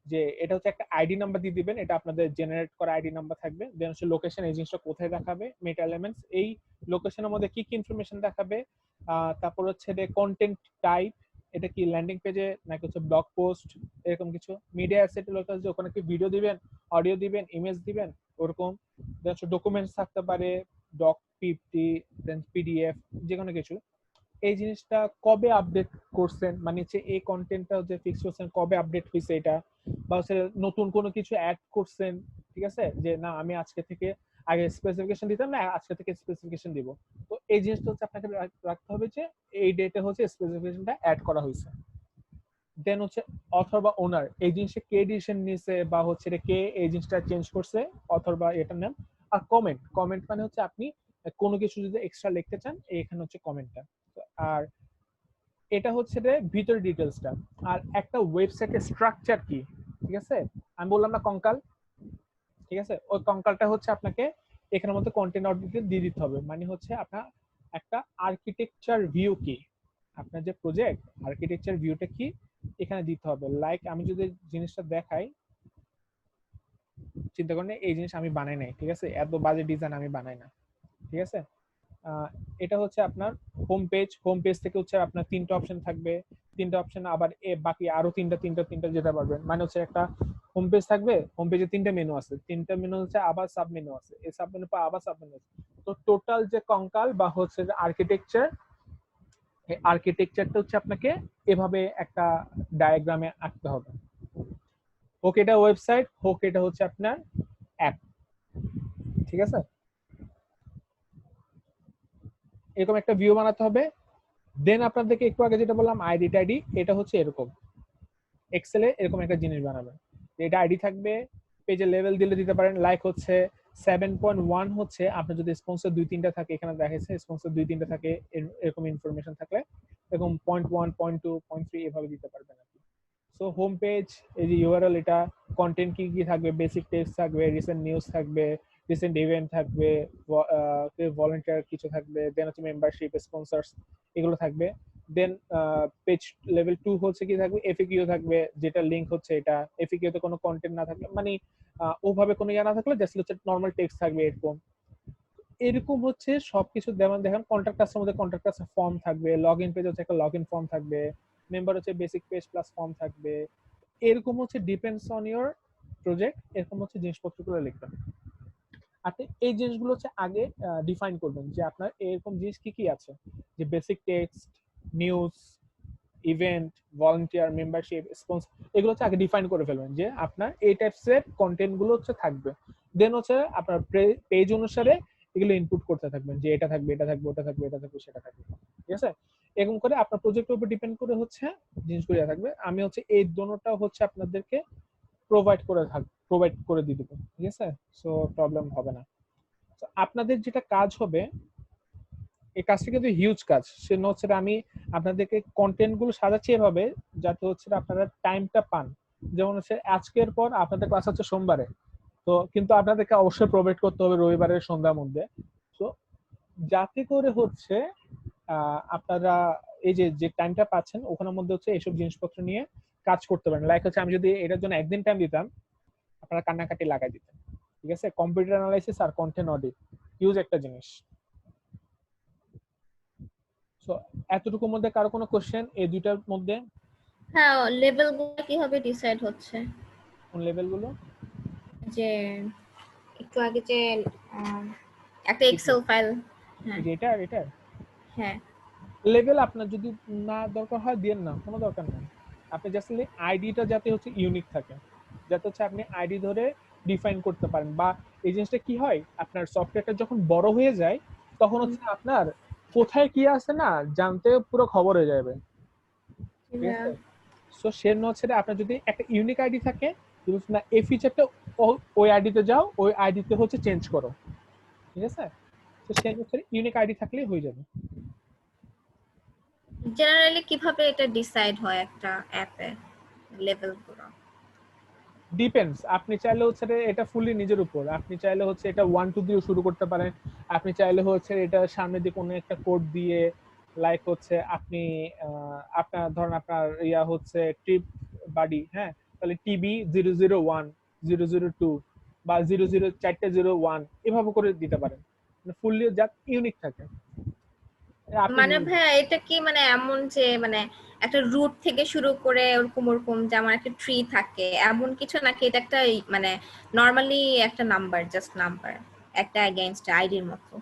যে এটা হচ্ছে একটা আইডি নাম্বার দিয়ে দিবেন, এটা আপনাদের জেনারেট করা আইডি নাম্বার থাকবে। দেন হচ্ছে লোকেশন, এই জিনিসটা কোথায় দেখাবে, মেটা এলিমেন্টস, এই লোকেশনের মধ্যে কি কি ইনফরমেশন দেখাবে, তারপর হচ্ছে কন্টেন্ট টাইপ, এটা কি ল্যান্ডিং পেজে নাকি হচ্ছে ব্লগ পোস্ট, এরকম কিছু। মিডিয়া অ্যাসেট লোকাল, যে ওখানে কি ভিডিও দিবেন, অডিও দিবেন, ইমেজ দিবেন, ওরকম। দেন হচ্ছে ডকুমেন্টস থাকতে পারে, ডক, পিপিটি, দেন পিডিএফ, যে কোনো কিছু। এই জিনিসটা কবে আপডেট করছেন, মানে হচ্ছে এই কন্টেন্টটা যে ফিক্স করছেন কবে আপডেট হয়েছে এটা, বা হচ্ছে নতুন কোনো কিছু অ্যাড করছেন, ঠিক আছে, যে না আমি আজকে থেকে আগে স্পেসিফিকেশন দিতাম না আজকে থেকে স্পেসিফিকেশন দিব। তো এই জিনিসটা হচ্ছে আপনাকে রাখতে হবে যে এই ডেটে হচ্ছে স্পেসিফিকেশনটা অ্যাড করা হয়েছে। দেন হচ্ছে অথর বা ওনার, এই জিনিসটা কে ডিসিশন নিয়েছে বা হচ্ছে কে এই জিনিসটা চেঞ্জ করছে, অথর বা এটার নাম। আর কমেন্ট, কমেন্ট মানে হচ্ছে আপনি কোনো কিছু যদি এক্সট্রা লিখতে চান এখানে হচ্ছে কমেন্টটা। আর এটা হচ্ছে ভিতর ডিটেলসটা। আর একটা ওয়েবসাইটের স্ট্রাকচার কি, ঠিক আছে, আমি বললাম না কঙ্কাল, ঠিক আছে, ওই কঙ্কালটা হচ্ছে আপনাকে এখানের মধ্যে কন্টেন্ট অডিটে দিয়ে দিতে হবে। মানে হচ্ছে আপনার একটা আর্কিটেকচার ভিউ কি, আপনার যে প্রজেক্ট আর্কিটেকচার ভিউটা কি এখানে দিতে হবে। লাইক আমি যদি জিনিসটা দেখাই, চিন্তা করেন এই জিনিস আমি বানাই নাই, ঠিক আছে, এত বাজে ডিজাইন আমি বানাই না, ঠিক আছে। এটা হচ্ছে আপনার হোম পেজ, হোম পেজ থেকে হচ্ছে আপনার তিনটা অপশন থাকবে, তিনটা অপশন আবার বাকি আরো তিনটা যেতে পারবেন। মানে হচ্ছে একটা হোম পেজ থাকবে, হোম পেজে তিনটা মেনু আছে, তিনটা মেনু হচ্ছে আবার সাব মেনু আছে, এই সাব মেনু পর আবার সাব মেনু আছে। তো টোটাল যে কঙ্কাল বা হচ্ছে যে আর্কিটেকচার, এই আর্কিটেকচারটা হচ্ছে আপনাকে এভাবে একটা ডায়াগ্রামে আঁকতে হবে। হোক এটা ওয়েবসাইট, হোক এটা হচ্ছে আপনার অ্যাপ, ঠিক আছে, এরকম একটা ভিউ বানাতে হবে। দেন আপনাদেরকে একটু আগে যেটা বললাম আইডি টাইডি, এটা হচ্ছে এরকম এক্সেলে এরকম একটা জিনিস বানাবেন। এটা আইডি থাকবে, পেজের লেভেল দিলে দিতে পারেন, লাইক হচ্ছে 7.1 হচ্ছে আপনার যদি স্পন্সর 2-3টা থাকে, এখানে দেখাচ্ছে স্পন্সর 2-3টা থাকে, এরকম ইনফরমেশন থাকলে এরকম 0.1, 0.2, 0.3 এভাবে দিতে পারবেন আর কি। সো হোম পেজ, এই যে ইউআরএল, এটা কন্টেন্ট কি কি থাকবে, বেসিক টেক্সট থাকবে, রিসেন্ট নিউজ থাকবে, রিসেন্ট ইভেন্ট থাকবে, ভলান্টিয়ার কিছু থাকবে, দেন হচ্ছে মেম্বারশিপ, স্পন্সরস, এগুলো থাকবে। দেন পেজ লেভেল 2 হচ্ছে কি থাকবে, এফএকিউ থাকবে, যেটা লিংক হচ্ছে এটা, এফএকিউ তে কোনো কন্টেন্ট না থাকলে, মানে ওভাবে কোনো ইয়া না থাকলে জাস্ট হচ্ছে নরমাল টেক্সট থাকবে এরকম। এরকম হচ্ছে সবকিছু যেমন দেখেন কন্ট্যাক্ট আসার মধ্যে কন্ট্যাক্ট আসার ফর্ম থাকবে, লগইন পেজ হচ্ছে একটা লগইন ফর্ম থাকবে, মেম্বার হচ্ছে বেসিক পেজ প্লাস ফর্ম থাকবে। এরকম হচ্ছে ডিপেন্ডস অন ইওর প্রজেক্ট, এরকম হচ্ছে জিনিসপত্রগুলো লিখবেন। আপনি এই জিনিসগুলো হচ্ছে আগে ডিফাইন করবেন যে আপনার এরকম জিনিস কি কি আছে, যে basic text, news, event, volunteer, membership, spoons, এগুলো হচ্ছে আগে ডিফাইন করে ফেলবেন যে আপনার এই টাইপসের কন্টেন্ট গুলো হচ্ছে থাকবে। দেন হচ্ছে আপনার পেজ অনুসারে এগুলো ইনপুট করতে থাকবেন যে এটা থাকবে, এটা থাকবে, ওটা থাকবে, এটা থাকবে, সেটা থাকবে, ঠিক আছে। এরকম করে আপনার প্রজেক্টের উপর ডিপেন্ড করে হচ্ছে জিনিসগুলো থাকবে। আমি হচ্ছে এই দোনোটা হচ্ছে আপনাদেরকে প্রোভাইড করে দিয়ে দেবো, ঠিক আছে। সো প্রবলেম হবে না। আপনাদের যেটা কাজ হবে, এই কাজটা কিন্তু হিউজ কাজ, সেটা হচ্ছে আমি আপনাদেরকে কন্টেন্ট গুলো সাজাচ্ছি এভাবে যাতে হচ্ছে আপনারা টাইমটা পান। যেমন হচ্ছে আজকের পর আপনাদের ক্লাস হচ্ছে সোমবারে, তো কিন্তু আপনাদেরকে অবশ্যই প্রোভাইড করতে হবে রবিবারের সন্ধ্যার মধ্যে। তো যাতে করে হচ্ছে আপনারা এই যে টাইমটা পাচ্ছেন ওখানের মধ্যে হচ্ছে এইসব জিনিসপত্র নিয়ে কাজ করতে পারেন। লাইক হচ্ছে আমি যদি এটার জন্য একদিন টাইম দিতাম, আপনারা কান্নাকাটি লাগাই দিতেন, ঠিক আছে। কম্পিউটার অ্যানালাইসিস আর কন্টেন্ট অডিট হিউজ একটা জিনিস। সো এতটুকুর মধ্যে কারো কোনো কোশ্চেন এই দুইটার মধ্যে? হ্যাঁ, লেভেলগুলো কিভাবে ডিসাইড হচ্ছে? কোন লেভেলগুলো? যে একটু আগে যে একটা এক্সেল ফাইল। হ্যাঁ এটা হ্যাঁ লেভেল আপনার যদি না দরকার হয় দিয়েন না, কোনো দরকার নেই। আপনি জাস্ট আইডিটা যাতে হচ্ছে ইউনিক থাকে, যাতে হচ্ছে আপনি আইডি ধরে ডিফাইন করতে পারেন। বা এই জিনিসটা কি হয়, আপনার সফটওয়্যারটা যখন বড় হয়ে যায় তখন হচ্ছে আপনার কোথায় কি আছে না জানতে পুরো খবর হয়ে যাবে, ঠিক আছে। সো সেজন্য হচ্ছে আপনার যদি একটা ইউনিক আইডি থাকে, না এই ফিচারটা ওই আইডিতে যাও, ওই আইডিতে হচ্ছে চেঞ্জ করো, ঠিক আছে। তো সেই হচ্ছে ইউনিক আইডি থাকলেই হয়ে যাবে। জেনারেলি কিভাবে এটা ডিসাইড হয় একটা অ্যাপে লেভেলগুলো? ডিপেন্ডস, আপনি চাইলে হচ্ছে এটা ফুললি নিজের উপর, আপনি চাইলে হচ্ছে এটা 1 2 দিয়ে শুরু করতে পারেন, আপনি চাইলে হচ্ছে এটা সামনে দিয়ে কোনো একটা কোড দিয়ে, লাইক হচ্ছে আপনি আপনার ধরেন আপনার ইয়া হচ্ছে ট্রিপ বাডি, হ্যাঁ, তাহলে টিবি 001 002 বা 00 এভাবে করে দিতে পারেন, ফুললি যা ইউনিক থাকে। মানে ভাইয়া এটা কি মানে এমন যে মানে একটা রুট থেকে শুরু করে ওরকম যেমন একটা ট্রি থাকে এমন কিছু, নাকি এটা একটা মানে নরমালি একটা নাম্বার, জাস্ট নাম্বার, একটা এগেইনস্ট আইডির মতো?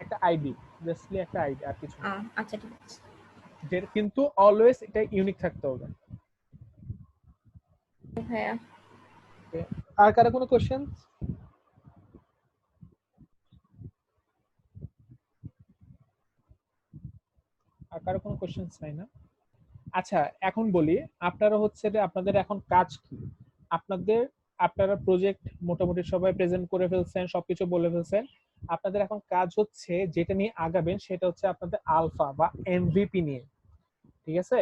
একটা আইডি, জাস্টলি একটা আইডি, আর কিছু না। আচ্ছা ঠিক আছে। কিন্তু অলওয়েজ এটা ইউনিক থাকতে হবে। ভাইয়া আর কারো কোনো কোশ্চেন? আর কারো কোনো কোশ্চেন্স নাই না? আচ্ছা এখন বলি, আপনারা হচ্ছে যে আপনাদের এখন কাজ কি? আপনারা প্রজেক্ট মোটামুটি সবাই প্রেজেন্ট করে ফেলছেন, সবকিছু বলে ফেলছেন। আপনাদের এখন কাজ হচ্ছে যেটা নিয়ে আগাবেন সেটা হচ্ছে আপনাদের আলফা বা এমভিপি নিয়ে, ঠিক আছে।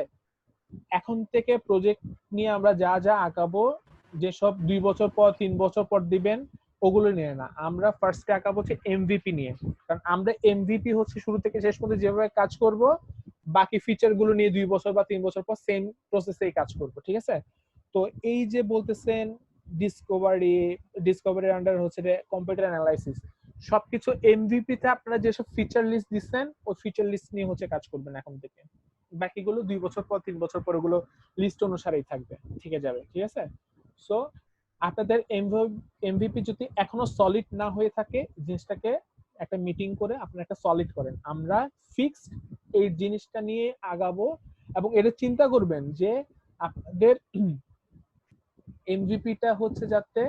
এখন থেকে প্রজেক্ট নিয়ে আমরা যা যা আঁকাবো, যেসব 2 বছর পর 3 বছর পর দিবেন ওগুলো নিয়ে না, আমরা ফার্স্টে আঁকাবো হচ্ছে এমভিপি নিয়ে। কারণ আমরা এমভিপি হচ্ছে শুরু থেকে শেষ পর্যন্ত যেভাবে কাজ করব, বাকি ফিচার গুলো নিয়ে 2 বছর বা 3 বছর পর সেম প্রসেসেই কাজ করব, ঠিক আছে। তো এই যে বলতেছেন ডিসকভারির আন্ডার হচ্ছে কম্পিউটার অ্যানালাইসিস, সবকিছু এমভিপি তে আপনারা যেসব ফিচার লিস্ট দিচ্ছেন ওই ফিচার লিস্ট নিয়ে হচ্ছে কাজ করবেন এখন থেকে। বাকিগুলো 2 বছর পর 3 বছর পর ওগুলো লিস্ট অনুসারেই থাকবে, ঠিক যাবে, ঠিক আছে। সো আপনাদের এমভিপি যদি এখনো সলিড না হয়ে থাকে, জিনিসটাকে একটা মিটিং করে আপনারা একটা সলিড করেন, আমরা ফিক্সড এই জিনিসটা নিয়ে আগাবো। এবং এটা চিন্তা করবেন যে আপনাদের এমভিপিটা হচ্ছে যাতে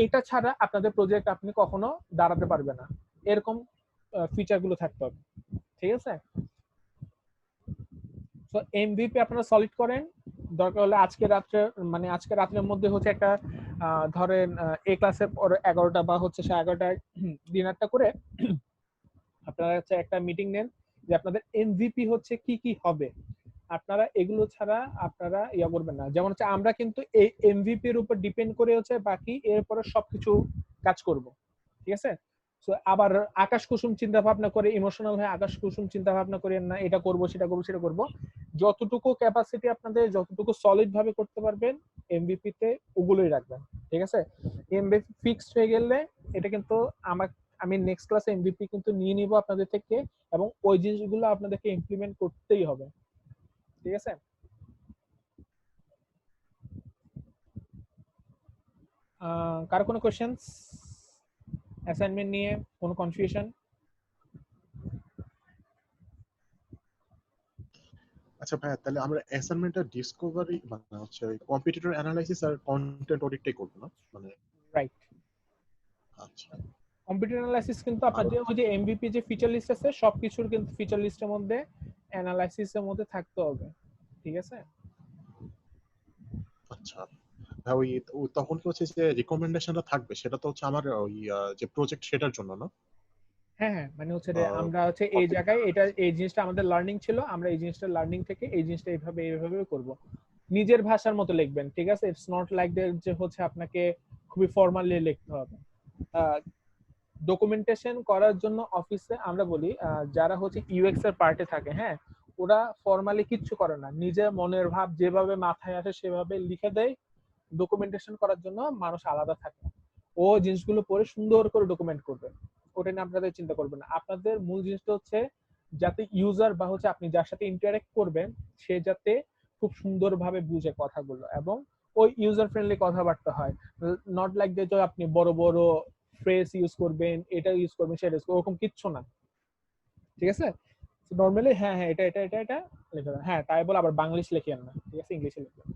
এটা ছাড়া আপনাদের প্রজেক্ট আপনি কখনো দাঁড়াতে পারবে না, এরকম ফিচার গুলো থাকতে হবে, ঠিক আছে। তো এমভিপি আপনারা সলিড করেন, দরকার হলে আজকে রাত্রের মধ্যে হচ্ছে একটা ধরেন এই ক্লাসের পর 11টা বা হচ্ছে 11:30টায় ডিনারটা করে আপনারা হচ্ছে একটা মিটিং নেন যে আপনাদের এমভিপি হচ্ছে কি কি হবে। আপনারা এগুলো ছাড়া আপনারা ইয়া করবেন না। যেমন হচ্ছে আমরা কিন্তু এই এমভিপি এর উপর ডিপেন্ড করে হচ্ছে বাকি এরপরে সবকিছু কাজ করব, ঠিক আছে। সো আবার আকাশ কুসুম চিন্তা ভাবনা করে ইমোশনাল হয়ে আকাশ কুসুম চিন্তা ভাবনা করেন না, এটা করব সেটা করব সেটা করব। যতটুকু ক্যাপাসিটি আপনাদের যতটুকু সলিড ভাবে করতে পারবেন এমভিপি তে ওগুলোই রাখবেন, ঠিক আছে। এমভিপি ফিক্সড হয়ে গেলে এটা কিন্তু আমি নেক্সট ক্লাসে এমভিপি কিন্তু নিয়ে নিব আপনাদের থেকে, এবং ওই জিনিসগুলো আপনাদেরকে ইমপ্লিমেন্ট করতেই হবে, ঠিক আছে। কারো কোনো কোশ্চেনস অ্যাসাইনমেন্ট নিয়ে, কোনো কনফিউশন? আচ্ছা ভাইয়া, তাহলে আমরা অ্যাসাইনমেন্টটা ডিসকভারি মানে হচ্ছে কম্পিটিটর অ্যানালাইসিস আর কন্টেন্ট অডিটটাই করবো না মানে? রাইট। আচ্ছা। কম্পিউটার অ্যানালাইসিস কিন্তু আপনার আর যে ওই যে এমভিপি যে ফিচার লিস্ট আছে সবকিছুর কিন্তু ফিচার লিস্টের মধ্যে অ্যানালাইসিসের মধ্যে থাকতে হবে, ঠিক আছে? আচ্ছা ভাই, ওই তখন কি হচ্ছে যে রিকমেন্ডেশনটা থাকবে সেটা তো হচ্ছে আমার ওই যে প্রজেক্ট সেটার জন্য না? হ্যাঁ হ্যাঁ, মানে হচ্ছে যে আমরা হচ্ছে এই topic- জায়গায় এটা এই জিনিসটা আমাদের লার্নিং ছিল, আমরা এই জিনিসটা লার্নিং থেকে এই জিনিসটা এইভাবে করব, নিজের ভাষার মতো লিখবেন, ঠিক আছে? ইটস নট লাইক দ্যাট যে হচ্ছে আপনাকে খুবই ফর্মালি লিখতে হবে। ডকুমেন্টেশন করার জন্য অফিসে আমরা বলি যারা হচ্ছে ইউএক্স এর পার্টে থাকে, হ্যাঁ, ওরা ফর্মালি কিচ্ছু করে না, নিজের মনের ভাব যেভাবে মাথায় আসে সেভাবে লিখে দেয়। ডকুমেন্টেশন করার জন্য মানুষ আলাদা থাকে, ও জিনিসগুলো পড়ে সুন্দর করে ডকুমেন্ট করবে, ওটা নিয়ে আপনাদের চিন্তা করবেন না। আপনাদের মূল জিনিসটা হচ্ছে যাতে ইউজার বা হচ্ছে আপনি যার সাথে ইন্টারেক্ট করবেন সে যাতে খুব সুন্দরভাবে বুঝে কথাগুলো এবং ওই ইউজার ফ্রেন্ডলি কথাবার্তা হয়, নট লাইক যে আপনি বড় বড় ফ্রেজ ইউজ করবেন, এটা ইউজ করবেন, সেটা ইউজ করবেন, ওরকম কিচ্ছু না, ঠিক আছে? নর্মালি হ্যাঁ হ্যাঁ এটা এটা এটা এটা লিখে দেন, হ্যাঁ তাই বলে আবার বাংলিশ লিখিয়েন না, ঠিক আছে? ইংলিশে লিখবেন।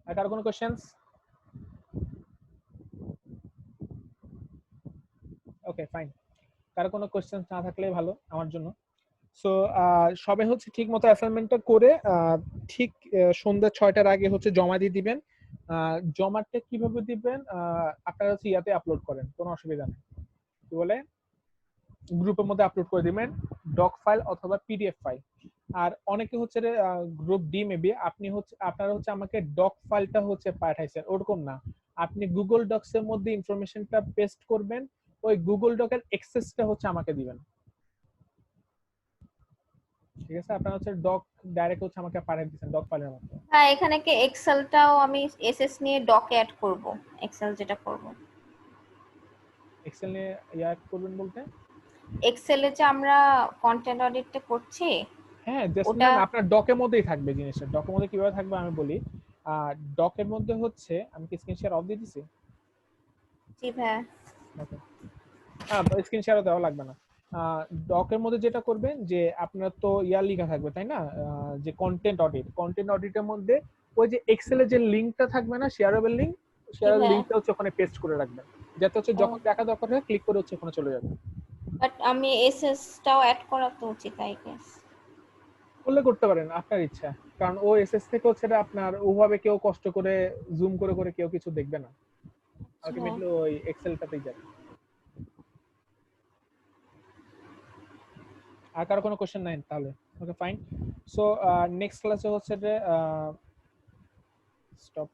আর কারো কোনো কোশ্চেনস? ওকে ফাইন, কারো কোনো কোশ্চেন না থাকলে ভালো আমার জন্য। সো সবাই হচ্ছে ঠিক মতো অ্যাসাইনমেন্টটা করে ঠিক সন্ধ্যা 6টার আগে হচ্ছে জমা দিয়ে দিবেন। জমাটা কিভাবে দিবেন? আপনারা হচ্ছে ইয়াতে আপলোড করেন, কোনো অসুবিধা নেই, কি বলে গ্রুপের মধ্যে আপলোড করে দিবেন, ডক ফাইল অথবা পিডিএফ ফাইল। আর অনেকে হচ্ছে গ্রুপ ডি মেবি আপনি হচ্ছে আপনারা হচ্ছে আমাকে ডক ফাইলটা হচ্ছে পাঠাইছেন, ওরকম না, আপনি গুগল ডক্স এর মধ্যে ইনফরমেশনটা পেস্ট করবেন, ওই গুগল ডকের অ্যাক্সেসটা হচ্ছে আমাকে দিবেন, ঠিক আছে? আপনারা হচ্ছে ডক ডাইরেক্ট হচ্ছে আমাকে পাঠিয়ে দিবেন ডক ফাইলের মধ্যে। হ্যাঁ, এখানে কি এক্সেলটাও আমি এসএস নিয়ে ডকে অ্যাড করব, এক্সেল যেটা করব। এক্সেল নিয়ে ইয়ার করবেন বলতে এক্সেলে যে আমরা কন্টেন্ট অডিটটা করছি হ্যাঁ জাস্ট ওটা না, আপনার ডকের মধ্যেই থাকবে জিনিসটা। ডকের মধ্যে কিভাবে থাকবে আমি বলি। ডকের মধ্যে হচ্ছে আমি কি স্ক্রিন শেয়ার অফ দিয়ে দিছি? জি ভাইয়া। ওকে, স্ক্রিন শেয়ারও দেওয়া লাগবে না। ডকের মধ্যে যেটা করবেন যে আপনার তো ইয়ার লেখা থাকবে তাই না, যে কন্টেন্ট অডিটের মধ্যে ওই যে এক্সেলের যে লিংকটা থাকবে না, শেয়ারেবল লিংক, শেয়ারেবল হ্যাঁ। লিংকটা হচ্ছে ওখানে পেস্ট করে রাখবেন, যাতে হচ্ছে যখন দেখা দরকার হয় ক্লিক করে হচ্ছে ওখানে চলে যাবে। বাট আমি এসএসটাও অ্যাড করা তো উচিত আই গেস। করলে করতে পারেন, আপনার ইচ্ছা, কারণ ও এসএস থেকে হচ্ছে আপনার ওভাবে কেউ কষ্ট করে জুম করে করে কেউ কিছু দেখবে না, আলটিমেটলি ওই এক্সেলটাতেই যাবে। আর কারো কোনো কোশ্চেন নাই তাহলে? Okay fine. সো নেক্সট ক্লাসে হচ্ছে যে স্টপ